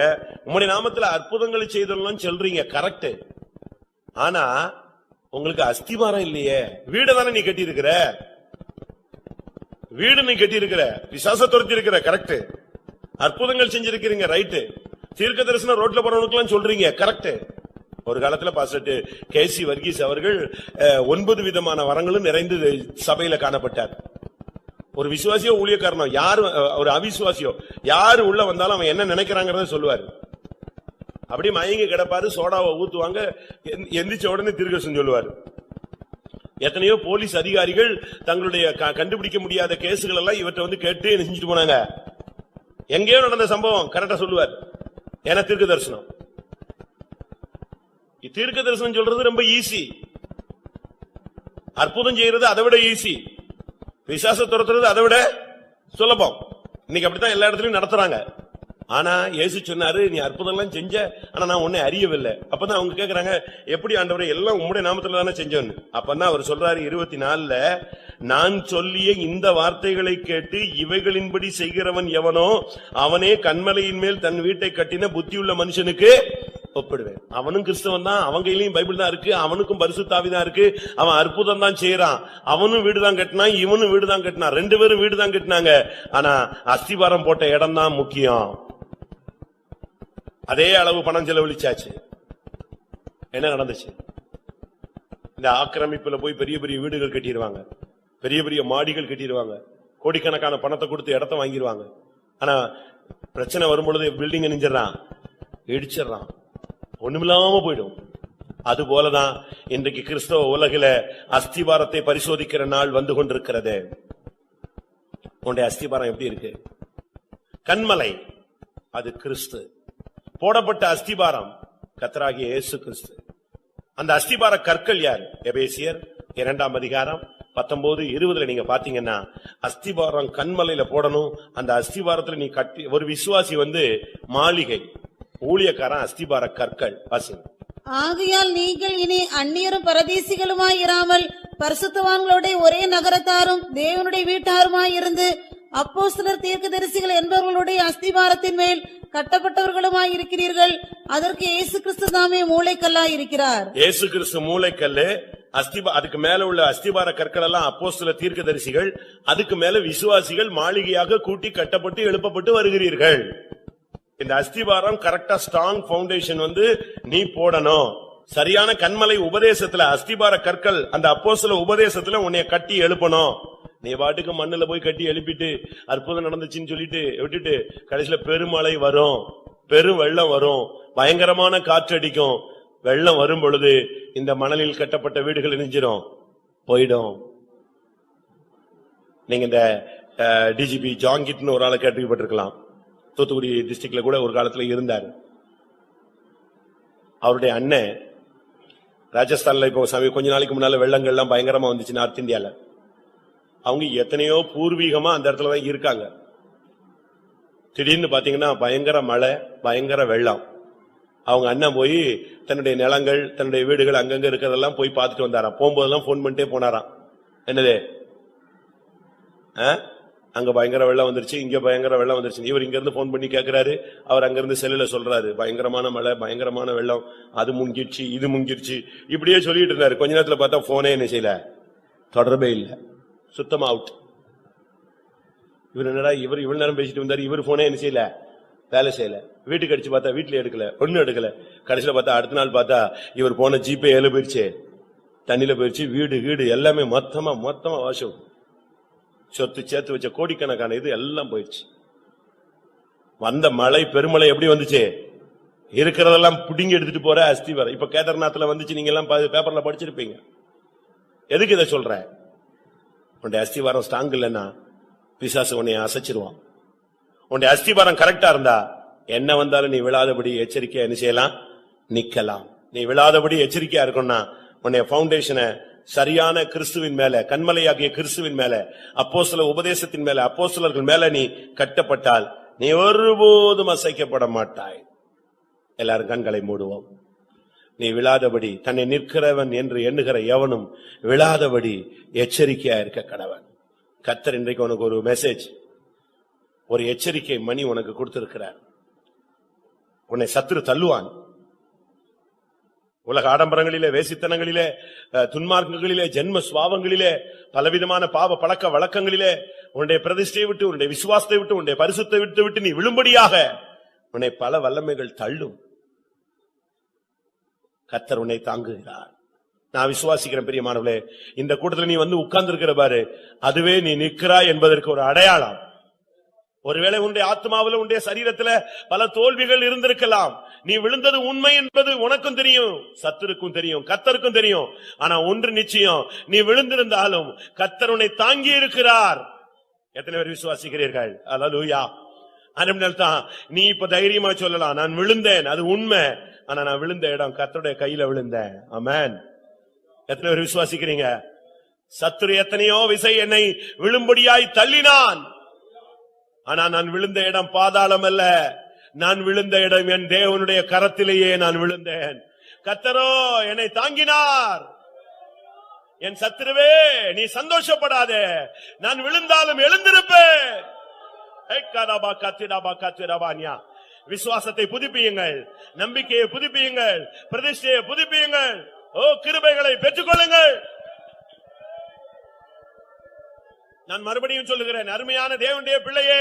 உம்முடைய நாமத்துல அற்புதங்களை செய்தோம்னு சொல்றீங்க, கரெக்ட். ஆனா உங்களுக்கு அஸ்திபாரம் இல்லையே. வீடு தானே நீ கட்டி இருக்கிற, வீடு நீ கட்டி இருக்கிற, பிசாச துரத்தி இருக்கிற, கரெக்ட். அற்புதங்கள் செஞ்சிருக்கிறீங்க, ரைட்டு. தீர்க்க தரிசனம் ரோட்ல போறவனுக்கு சொல்றீங்க, கரெக்ட். ஒரு காலத்துல பாஸ்டர் KC வர்கீஸ் அவர்கள் 9 விதமான வரங்களும் நிறைந்து சபையில காணப்பட்டார். ஒரு விசுவாசியோ ஊழியக்காரனோ யாரு, ஒரு அவிசுவாசியோ யாரு உள்ள வந்தாலும் அவன் என்ன நினைக்கிறாங்கறத சொல்லுவாரு. அப்படி மயங்கி கிடப்பாரு, சோடாவை ஊத்துவாங்க, எந்திரிச்ச உடனே தீர்க்கதரிசனம் சொல்லுவாரு. எத்தனையோ போலீஸ் அதிகாரிகள் தங்களுடைய கண்டுபிடிக்க முடியாத கேசுகள் எல்லாம் இவற்றை வந்து கேட்டு செஞ்சுட்டு போனாங்க. எங்கேயோ நடந்த சம்பவம் கரெக்டா சொல்லுவார். ஏன்னா தீர்க்க தரிசனம். தீர்க்க தரிசனம் சொல்றது ரொம்ப ஈஸி, அற்புதம் செய்யறது அதை விட ஈஸி, பிசாச துரத்துறது அதை விட சுலபம். இன்னைக்கு அப்படித்தான் எல்லா இடத்துலயும் நடத்துறாங்க. ஆனா இயேசு சொன்னாரு, நீ அற்புதம் எல்லாம் செஞ்ச, ஆனா நான் உன்னை அறியவில்லை. அப்பதான் அவங்க கேக்குறாங்க, எப்படி ஆண்டவரே எல்லாம் உம்முடைய நாமத்துல தானே செஞ்சோன்னு. அப்பதான் அவர் சொல்றாரு 24, நான் சொல்லிய இந்த வார்த்தைகளை கேட்டு இவைகளின்படி செய்கிறவன் எவனோ அவனே கன்மலையின் மேல் தன் வீட்டை கட்டின புத்தியுள்ள மனுஷனுக்கு ஒப்பிடுவேன். அவனும் கிறிஸ்தவன் தான், அவங்க கையிலயும் பைபிள் தான் இருக்கு, அவனுக்கும் பரிசுத்த ஆவி தான் இருக்கு, அவன் அற்புதம் தான் செய்யறான், அவனும் வீடுதான் கட்டினான், இவனும் வீடுதான் கட்டினான், 2 பேரும் வீடுதான் கட்டினாங்க. ஆனா அஸ்திபாரம் போட்ட இடம் தான் முக்கியம். அதே அளவு பணம் செலவழிச்சாச்சு. என்ன நடந்துச்சு? இந்த ஆக்கிரமிப்புல போய் பெரிய பெரிய வீடுகள் கட்டிடுவாங்க, பெரிய பெரிய மாடிகள் கட்டிடுவாங்க, கோடிக்கணக்கான பணத்தை கொடுத்து இடத்த வாங்கிடுவாங்க. ஆனா பிரச்சனை வரும்பொழுது பில்டிங் நெஞ்சிடறான், இடிச்சிடறான், ஒண்ணுமில்லாம போயிடும். அது போலதான் இன்றைக்கு கிறிஸ்தவ உலகில அஸ்திபாரத்தை பரிசோதிக்கிற நாள் வந்து கொண்டிருக்கிறது. உன்னுடைய அஸ்திபாரம் எப்படி இருக்கு? கன்மலை அது கிறிஸ்து, போடப்பட்ட அஸ்திபாரம் கர்த்தராகிய இயேசு கிறிஸ்து. அந்த அஸ்திபார கற்கள் யார்? எபேசியர் 2 அதிகாரம் 19-20 நீங்க பாத்தீங்கன்னா, அஸ்திபாரம் கண்மலையில போடணும். அந்த அஸ்திபாரத்துல நீ கட்டி, ஒரு விசுவாசி மாளிகை, ஊழியக்காரன் அஸ்திபார கற்கள். வாசிங்க. ஆகையால் நீங்கள் இனி அந்நியரும் பரதேசிகளுமாய் இராமல் பரிசுத்தவான்களோட ஒரே நகரத்தாரும் தேவனுடைய வீட்டாருமாய் இருந்து அப்போஸ்தலர் தீர்க்கதரிசிகள் என்பவர்களுடைய அஸ்திபாரத்தின் மேல் கட்டப்பட்டவர்களுமாய் இருக்கிறீர்கள். அதற்கு இயேசு கிறிஸ்து தாமே மூலைக்கல்லாய் இருக்கிறார். இயேசு கிறிஸ்து மூலைக்கல்லு. அதுக்கு மேல உள்ள அஸ்திபார கற்கள் எல்லாம் அப்போஸ்தலர் தீர்க்கதரிசிகள். அதுக்கு மேல விசுவாசிகள் மாளிகையாக கூட்டி கட்டப்பட்டு எழுப்பப்பட்டு வருகிறீர்கள். இந்த அஸ்திபாரம் கரெக்டா ஸ்ட்ராங் பவுண்டேஷன் நீ போடணும். சரியான கண்மலை உபதேசத்துல அஸ்திபார கற்கள் அந்த அப்போஸ்தல உபதேசத்துல உன்னைய கட்டி எழுப்பணும். நீ பாட்டுக்கு மண்ணுல போய் கட்டி எழுப்பிட்டு அற்புதம் நடந்துச்சுன்னு சொல்லிட்டு விட்டுட்டு கடைசியில பெருமழை வரும், பெரும் வெள்ளம் வரும், பயங்கரமான காற்றடிக்கும். வெள்ளம் வரும் பொழுது இந்த மணலில் கட்டப்பட்ட வீடுகள் நெஞ்சிரும், போயிடும். நீங்க இந்த டிஜிபி ஜாங்கிட்னு ஒரு ஆளை கேள்விப்பட்டிருக்கலாம். தூத்துக்குடி டிஸ்ட்ரிக்ட்ல கூட ஒரு காலத்துல இருந்தார். அவருடைய அண்ணன் ராஜஸ்தான்ல இப்போ கொஞ்ச நாளைக்கு முன்னால வெள்ளங்கள்லாம் பயங்கரமா வந்துச்சு நார்த் இந்தியால. அவங்க எத்தனையோ பூர்வீகமா அந்த இடத்துலதான் இருக்காங்க. திடீர்னு பாத்தீங்கன்னா பயங்கர மழை, பயங்கர வெள்ளம். அவங்க அண்ணன் போய் தன்னுடைய நிலங்கள், தன்னுடைய வீடுகள் அங்கங்க இருக்கிறதெல்லாம் போய் பார்த்துட்டு வந்தாராம். போகும்போதெல்லாம் போன் பண்ணிட்டே போனாராம். என்னது, அங்க பயங்கர வெள்ளம் வந்துருச்சு, இங்க பயங்கர வெள்ளம் வந்துருச்சு. இவர் இங்க இருந்து போன் பண்ணி கேட்கிறாரு, அவர் அங்க இருந்து செல்லுல சொல்றாரு, பயங்கரமான மழை, பயங்கரமான வெள்ளம், அது முங்கிருச்சு, இது முங்கிருச்சு, இப்படியே சொல்லிட்டு இருந்தாரு. கொஞ்ச நேரத்துல பார்த்தா போனே என்ன செய்யல, தொடர்பே இல்ல, சுத்தமா அவுட். இவர் என்னடா இவ்வளவு நேரம் பேசிட்டு வந்தாரு, இவர் போனே என்ன செய்யல, வேலை செய்யல. வீட்டுக்கு அடிச்சு பார்த்தா வீட்டுல எடுக்கல, ஒண்ணு எடுக்கல. கடைசியில பார்த்தா அடுத்த நாள் பார்த்தா இவர் போன ஜிபே ஏழு போயிருச்சு, தண்ணியில போயிருச்சு, வீடு வீடு எல்லாமே மொத்தமா வாசம், சொத்து சேர்த்து வச்ச கோடிக்கணக்கான இது எல்லாம் போயிடுச்சு. வந்த மழை, பெருமழை எப்படி வந்துச்சு? இருக்கிறதெல்லாம் புடிங்கி எடுத்துட்டு போற அஸ்திவாரம். இப்ப கேதார்நாத்ல வந்துச்சு, நீங்க எல்லாம் பேப்பர்ல படிச்சிருப்பீங்க. எதுக்கு இதை சொல்றேன்? உன்னுடைய அஸ்திவாரம் ஸ்ட்ராங் இல்லைன்னா பிசாசு உன்னை அசைச்சிருவான். உன்னுடைய அஸ்திவாரம் கரெக்டா இருந்தா என்ன வந்தாலும் நீ விழாதபடி எச்சரிக்கையா என்ன செய்யலாம், நிக்கலாம். நீ விழாதபடி எச்சரிக்கையா இருக்கணும்னா உன்னுடைய பவுண்டேஷனை சரியான கிறிஸ்துவின் மேல, கண்மலையாகிய கிறிஸ்துவின் மேல, அப்போஸ்தல உபதேசத்தின் மேல, அப்போஸ்தலர்கள் மேல நீ கட்டப்பட்டால் நீ ஒருபோதும் அசைக்கப்பட மாட்டாய். எல்லாரும் கண்களை மூடுவோம். நீ விழாதபடி, தன்னை நிற்கிறவன் என்று எண்ணுகிற எவனும் விழாதபடி எச்சரிக்கையா இருக்க கடவன். கர்த்தர் இன்றைக்கு உனக்கு ஒரு மெசேஜ், ஒரு எச்சரிக்கை மணி உனக்கு கொடுத்திருக்கிறார். உன்னை சத்துரு தள்ளுவான். உலக ஆடம்பரங்களிலே, வேசித்தனங்களிலே, துன்மார்க்கங்களிலே, ஜென்ம சுவாவங்களிலே, பலவிதமான பாவ பழக்க வழக்கங்களிலே உன்னுடைய பிரதிஷ்டையை விட்டு, உன்னுடைய விசுவாசத்தை விட்டு, உன்னுடைய பரிசுத்தை விட்டு நீ விழும்படியாக உன்னை பல வல்லமைகள் தள்ளும். கர்த்தர் உன்னை தாங்குகிறார். நான் விசுவாசிக்கிறேன் பிரியமானவர்களே, இந்த கூட்டத்தில் நீ உட்கார்ந்து இருக்கிற பாரு, அதுவே நீ நிற்கிறாய் என்பதற்கு ஒரு அடையாளம். ஒருவேளை உன்னுடைய ஆத்மாவில, உன்னுடைய சரீரத்துல பல தோல்விகள் இருந்திருக்கலாம். நீ விழுந்தது உண்மை என்பது உனக்கும் தெரியும், சத்துருக்கும் தெரியும், கர்த்தருக்கும் தெரியும். ஆனா ஒன்று நிச்சயம், நீ விழுந்திருந்தாலும் கர்த்தர் உன்னை தாங்கி இருக்கிறார். எத்தனை பேர் விசுவாசிக்கிறீர்கள்? அல்லேலூயா. அதனால்தான் நீ இப்ப தைரியமா சொல்லலாம், நான் விழுந்தேன், அது உண்மை. ஆனா நான் விழுந்த இடம் கர்த்தருடைய கையில விழுந்தேன். ஆமென். எத்தனை பேர் விசுவாசிக்கிறீங்க? சத்துரு எத்தனையோ விசை என்னை விழும்படியாய் தள்ளினான். ஆனா நான் விழுந்த இடம் பாதாளம் அல்ல, நான் விழுந்த இடம் என் தேவனுடைய கரத்திலேயே நான் விழுந்தேன். கர்த்தரோ என்னை தாங்கினார். என் சத்துருவே நீ சந்தோஷப்படாதே, நான் விழுந்தாலும் எழுந்திருப்பேன். விசுவாசத்தை புதுப்பியுங்கள், நம்பிக்கையை புதுப்பியுங்கள், பிரதிஷ்டையை புதுப்பியுங்கள். ஓ, கிருபைகளை பெற்றுக்கொள்ளுங்கள். நான் மறுபடியும் சொல்லுகிறேன், அருமையான தேவனுடைய பிள்ளையே,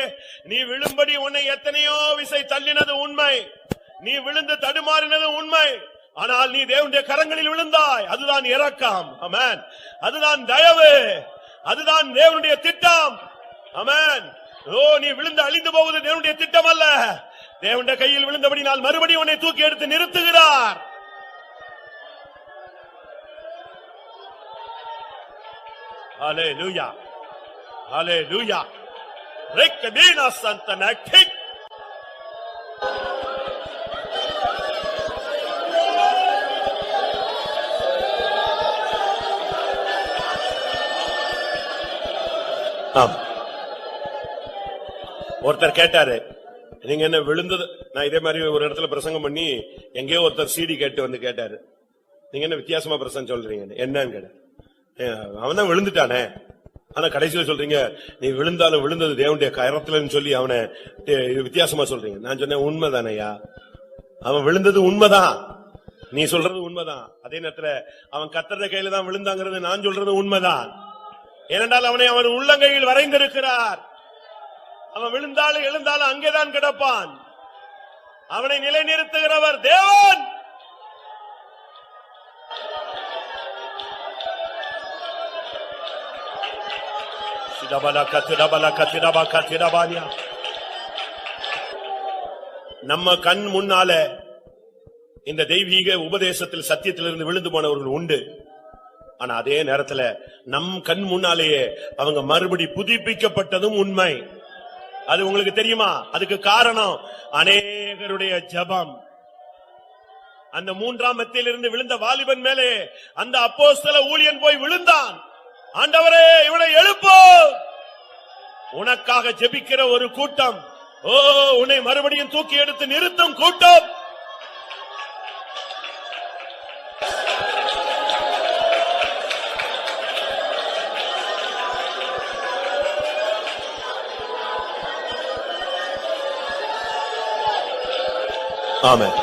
நீ விழும்படி உன்னை எத்தனையோ விசை தள்ளினது உண்மை, நீ விழுந்து தடுமாறினது உண்மை. ஆனால் நீ தேவனுடைய கரங்களில் விழுந்தாய். அதுதான் இரக்கம். ஆமென். அதுதான் தயவு. அதுதான் தேவனுடைய திட்டம். ஆமென். ஓ, நீ விழுந்து அழிந்து போவது தேவனுடைய திட்டம் அல்ல. தேவனுடைய கையில் விழுந்தபடினால் மறுபடியும் உன்னை தூக்கி எடுத்து நிறுத்துகிறார். ஹalleluya, ஹalleluya. ரெக்கபீனா சந்தனக். ஆம். ஒருத்தர் கேட்டாரு, நீங்க என்ன விழுந்தது? நான் இதே மாதிரி ஒரு இடத்துல பிரசங்கம் பண்ணி எங்கேயோ ஒருத்தர் சிடி கேட்டு வந்து கேட்டாரு, நீங்க என்ன வித்தியாசமா பிரசங்கம் சொல்றீங்க? என்னன்னு கேட்டாரு. அவன் தான் விழுந்துட்டானே, ஆனா கடைசியில சொல்றீங்க நீ விழுந்தாலும் விழுந்தது தேவனுடைய கரத்துலன்னு சொல்லி அவனை வித்தியாசமா சொல்றீங்க. நான் சொன்னேன், உண்மைதானையா, அவன் விழுந்தது உண்மைதான், நீ சொல்றது உண்மைதான். அதே நேரத்துல அவன் கர்த்தருடைய கையில தான் விழுந்தாங்கிறது நான் சொல்றது உண்மைதான். ஏனென்றால் அவனை அவன் உள்ளங்கையில் வரைந்திருக்கிறார். அவன் விழுந்தாலும் எழுந்தாலும் அங்கேதான் கிடப்பான். அவனை நிலைநிறுத்துகிறவர் தேவன். நம்ம கண் முன்னால இந்த தெய்வீக உபதேசத்தில் சத்தியத்திலிருந்து விழுந்து போனவர்கள் உண்டு. ஆனா அதே நேரத்துல நம் கண் முன்னாலேயே அவங்க மறுபடி புதுப்பிக்கப்பட்டதும் உண்மை. அது உங்களுக்கு தெரியுமா? அதுக்கு காரணம் அநேகருடைய ஜெபம். அந்த 3ஆம் மத்தியிலிருந்து விழுந்த வாலிபன் மேலே அந்த அப்போஸ்தல ஊழியன் போய் விழுந்தான். ஆண்டவரே, இவனை எழுப்பு. உனக்காக ஜெபிக்கிற ஒரு கூட்டம், ஓ, உன்னை மறுபடியும் தூக்கி எடுத்து நிறுத்தும் கூட்டம். ஆமென்.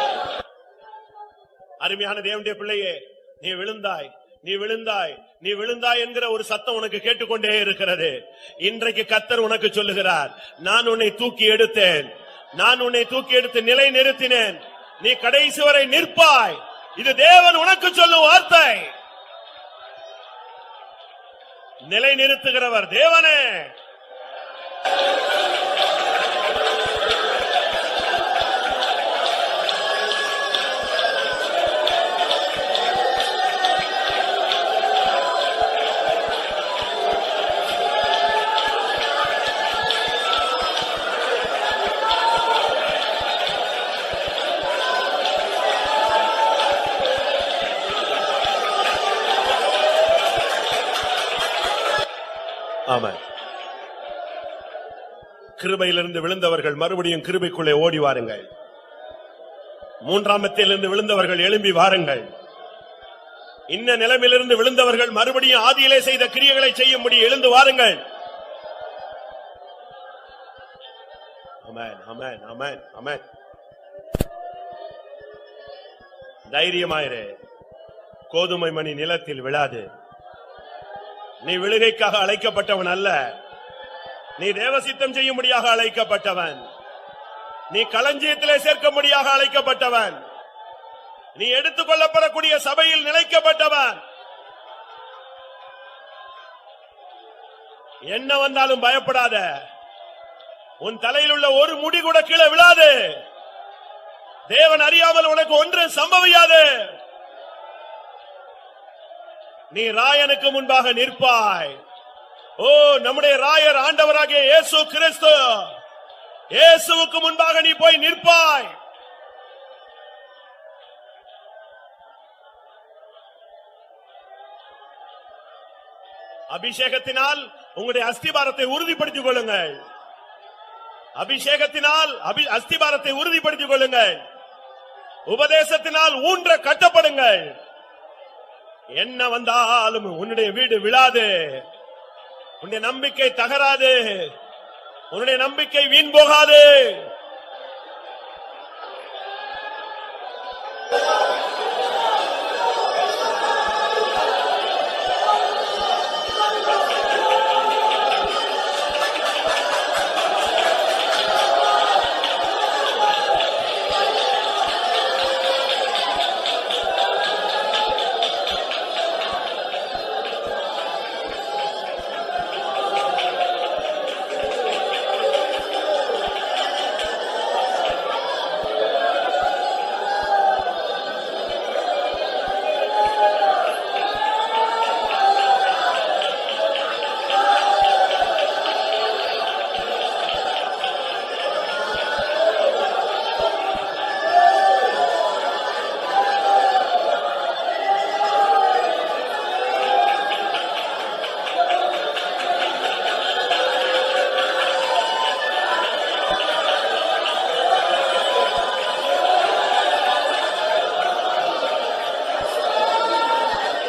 அருமையான தேவனுடைய பிள்ளையே, நீ விழுந்தாய், நீ விழுந்தாய், நீ விழுந்தாய் என்கிற ஒரு சத்தம் உனக்கு கேட்டுக்கொண்டே இருக்கிறது. இன்றைக்கு கர்த்தர் உனக்கு சொல்லுகிறார், நான் உன்னை தூக்கி எடுத்தேன், நான் உன்னை தூக்கி எடுத்து நிலை நிறுத்தினேன், நீ கடைசி வரை நிற்பாய். இது தேவன் உனக்கு சொல்லும் வார்த்தை. நிலை நிறுத்துகிறவர் தேவனே. ஆமென். கிருபையிலிருந்து விழுந்தவர்கள் மறுபடியும் கிருபைக்குள்ளே ஓடி வாருங்கள். 3ஆம் மத்தியிலிருந்து விழுந்தவர்கள் எழும்பி வாருங்கள். இன்ன நிலைமையிலிருந்து விழுந்தவர்கள் மறுபடியும் ஆதியிலே செய்த கிரியைகளை செய்யும்படி எழுந்து வாருங்கள். ஆமென், ஆமென், ஆமென், ஆமென். தைரியமாயிரு. கோதுமை மணி நிலத்தில் விழாது. நீ விழுகைக்காக அழைக்கப்பட்டவன் அல்ல, நீ தேவசித்தம் செய்யும்படியாக அழைக்கப்பட்டவன். நீ களஞ்சியத்திலே சேர்க்கும்படியாக அழைக்கப்பட்டவன். நீ எடுத்துக் கொள்ளப்படக்கூடிய சபையில் நிலைக்கப்பட்டவன். என்ன வந்தாலும் பயப்படாத. உன் தலையில் உள்ள ஒரு முடி கூட கீழே விழாது. தேவன் அறியாமல் உனக்கு ஒன்று சம்பவியாது. நீ ராயனுக்கு முன்பாக நிற்பாய். ஓ, நம்முடைய ராயர் ஆண்டவராகிய இயேசு கிறிஸ்து, இயேசுவுக்கு முன்பாக நீ போய் நிற்பாய். அபிஷேகத்தினால் உங்களுடைய அஸ்திபாரத்தை உறுதிப்படுத்திக் கொள்ளுங்கள். அபிஷேகத்தினால் அஸ்திபாரத்தை உறுதிப்படுத்திக் கொள்ளுங்கள். உபதேசத்தினால் ஊன்ற கட்டப்படுங்கள். என்ன வந்தாலும் உன்னுடைய வீடு விழாது. உன்னுடைய நம்பிக்கை தகராது. உன்னுடைய நம்பிக்கை வீண் போகாது.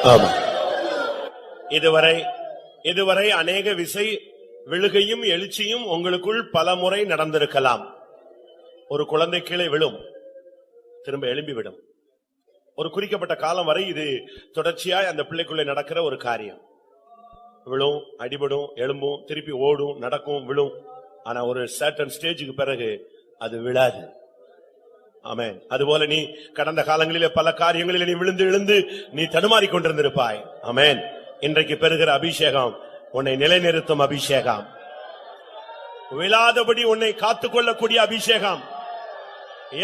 ஆமா. இதுவரை அநேக விசை விழுகையும் எழுச்சியும் உங்களுக்குள் பல முறை நடந்திருக்கலாம். ஒரு குழந்தை கீழே விழும், திரும்ப எழும்பிவிடும். ஒரு குறிக்கப்பட்ட காலம் வரை இது தொடர்ச்சியாய் அந்த பிள்ளைக்குள்ளே நடக்கிற ஒரு காரியம். விழும், அடிபடும், எழும்பும், திருப்பி ஓடும், நடக்கும், விழும். ஆனா ஒரு சர்டன் ஸ்டேஜுக்கு பிறகு அது விழாது. ஆமென். அதுபோல நீ கடந்த காலங்களிலே பல காரியங்களிலே நீ விழுந்து விழுந்து நீ தடுமாறிக் கொண்டிருந்திருப்பாய். ஆமென். இன்றைக்கு பெறுகிற அபிஷேகம் உன்னை நிலைநிறுத்தும் அபிஷேகம், விழாதபடி உன்னை காத்துக்கொள்ளக்கூடிய அபிஷேகம்,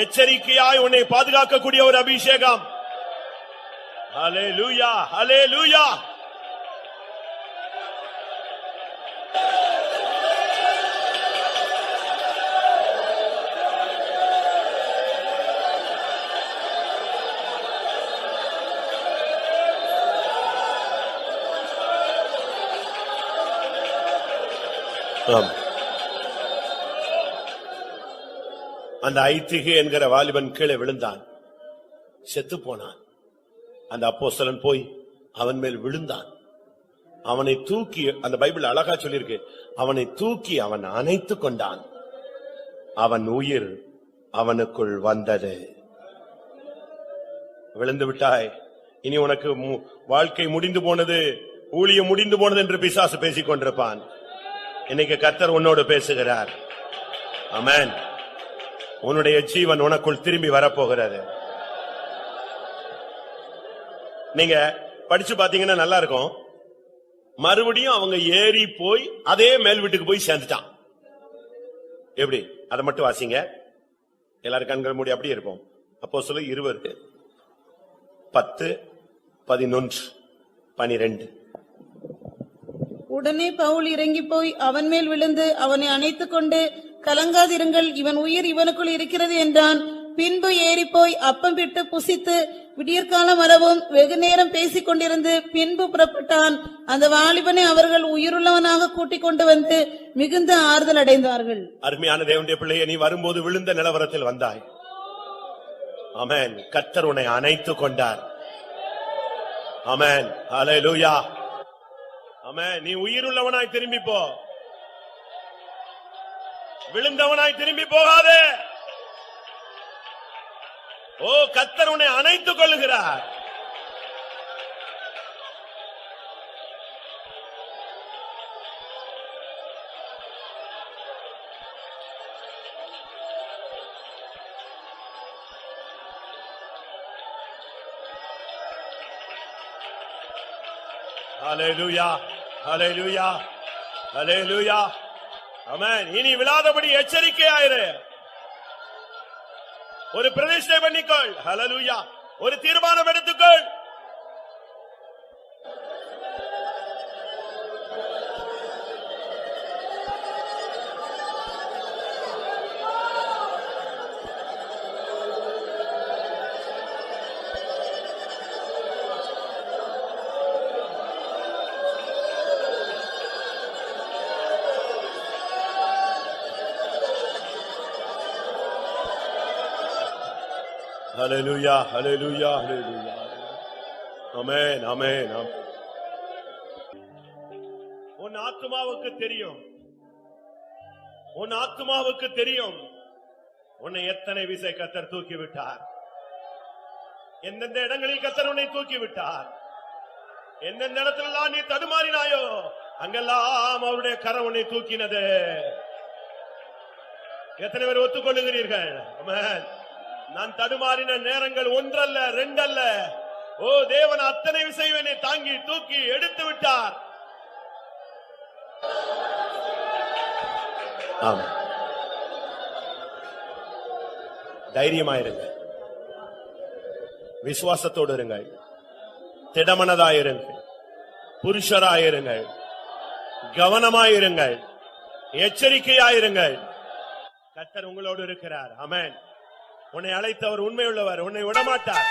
எச்சரிக்கையாய் உன்னை பாதுகாக்கக்கூடிய ஒரு அபிஷேகம். ஹல்லேலூயா, ஹல்லேலூயா. அந்த ஐத்திகே என்கிற வாலிபன் கீழே விழுந்தான், செத்து போனான். அந்த அப்போஸ்தலன் போய் அவன் மேல் விழுந்தான். அவனை தூக்கி, அந்த பைபிள் அழகா சொல்லியிருக்கு, அவனை தூக்கி அவன் அணைத்துக் கொண்டான். அவன் உயிர் அவனுக்குள் வந்தது. விழுந்து விட்டாய், இனி உனக்கு வாழ்க்கை முடிந்து போனது, ஊழியம் முடிந்து போனது என்று பிசாசு பேசிக் கொண்டிருப்பான். இன்னைக்கு கர்த்தர் உன்னோடு பேசுகிறார். ஆமென். உன்னுடைய ஜீவன் உனக்குள் திரும்பி வரப்போகிறது. நீங்க படிச்சு பாத்தீங்கன்னா நல்லா இருக்கும். மறுபடியும் அவங்க ஏறி போய் அதே மேல் வீட்டுக்கு போய் சேர்ந்துட்டான். எப்படி? அதை மட்டும் வாசிங்க. எல்லாரும் கண்கள் மூடி அப்படியே இருப்போம். அப்போஸ்தலர் 20 10 11 12. உடனே பவுல் இறங்கி போய் அவன் மேல் விழுந்து அவனை அணைத்துக் கொண்டு, கலங்காதிருங்கள், இவன் உயிர் இவனுக்குள் இருக்கிறது என்றான். பின்பு ஏறி போய் அப்பம் பிட்டு புசித்து விடியற்காலம் வரவும் வெகு நேரம் பேசிக் கொண்டிருந்து பின்பு புறப்பட்டான். அந்த வாலிபனை அவர்கள் உயிருள்ளவனாக கூட்டிக் கொண்டு வந்து மிகுந்த ஆறுதல் அடைந்தார்கள். அருமையான தேவனுடைய பிள்ளையை, நீ வரும்போது விழுந்த நிலவரத்தில் வந்தாய். ஆமென். கர்த்தர் உன்னை அணைத்துக் கொண்டார். ஆமென். ஹல்லேலூயா. ஆமென். நீ உயிருள்ளவனாய் திரும்பி போ, விழுந்தவனாய் திரும்பி போகாதே. ஓ, கர்த்தர் உன்னை அணைத்துக் கொள்ளுகிறார். ஹல்லேலூயா, ஹல்லேலூயா, ஹல்லேலூயா. ஆமென். இனி விழாதபடி எச்சரிக்கையாயிரு. ஒரு பிரதிஷ்டை பண்ணிக்கொள். ஹல்லேலூயா. ஒரு தீர்மானம் எடுத்துக்கொள். ஹல்லேலூயா, ஹல்லேலூயா, ஹல்லேலூயா. ஆமென், ஆமென், ஆமென். உன் ஆத்துமாவுக்கு தெரியும், உன் ஆத்துமாவுக்கு தெரியும் உன்னை எத்தனை விசை கர்த்தர் தூக்கி விட்டார், எந்தெந்த இடங்களில் கர்த்தர் உன்னை தூக்கி விட்டார், எந்தெந்த இடத்துல நீ தடுமாறினாயோ அங்கெல்லாம் அவருடைய கரம் உன்னை தூக்கினது. எத்தனை பேர் ஒத்துக்கொள்ளுகிறீர்கள்? ஆமென். நான் தடுமாறின நேரங்கள் ஒன்றல்ல, ரெண்டல்ல. ஓ, தேவன் அத்தனை விசைவனை தாங்கி தூக்கி எடுத்து விட்டார். ஆமா. தைரியமாயிருங்கள், விசுவாசத்தோடு இருங்கள், திடமனதாயிருங்கள், புருஷராயிருங்கள், கவனமாயிருங்கள், எச்சரிக்கையாயிருங்கள். கர்த்தர் உங்களோடு இருக்கிறார். ஆமென். உன்னை அழைத்தவர் உண்மையுள்ளவர், உன்னை விடமாட்டார்.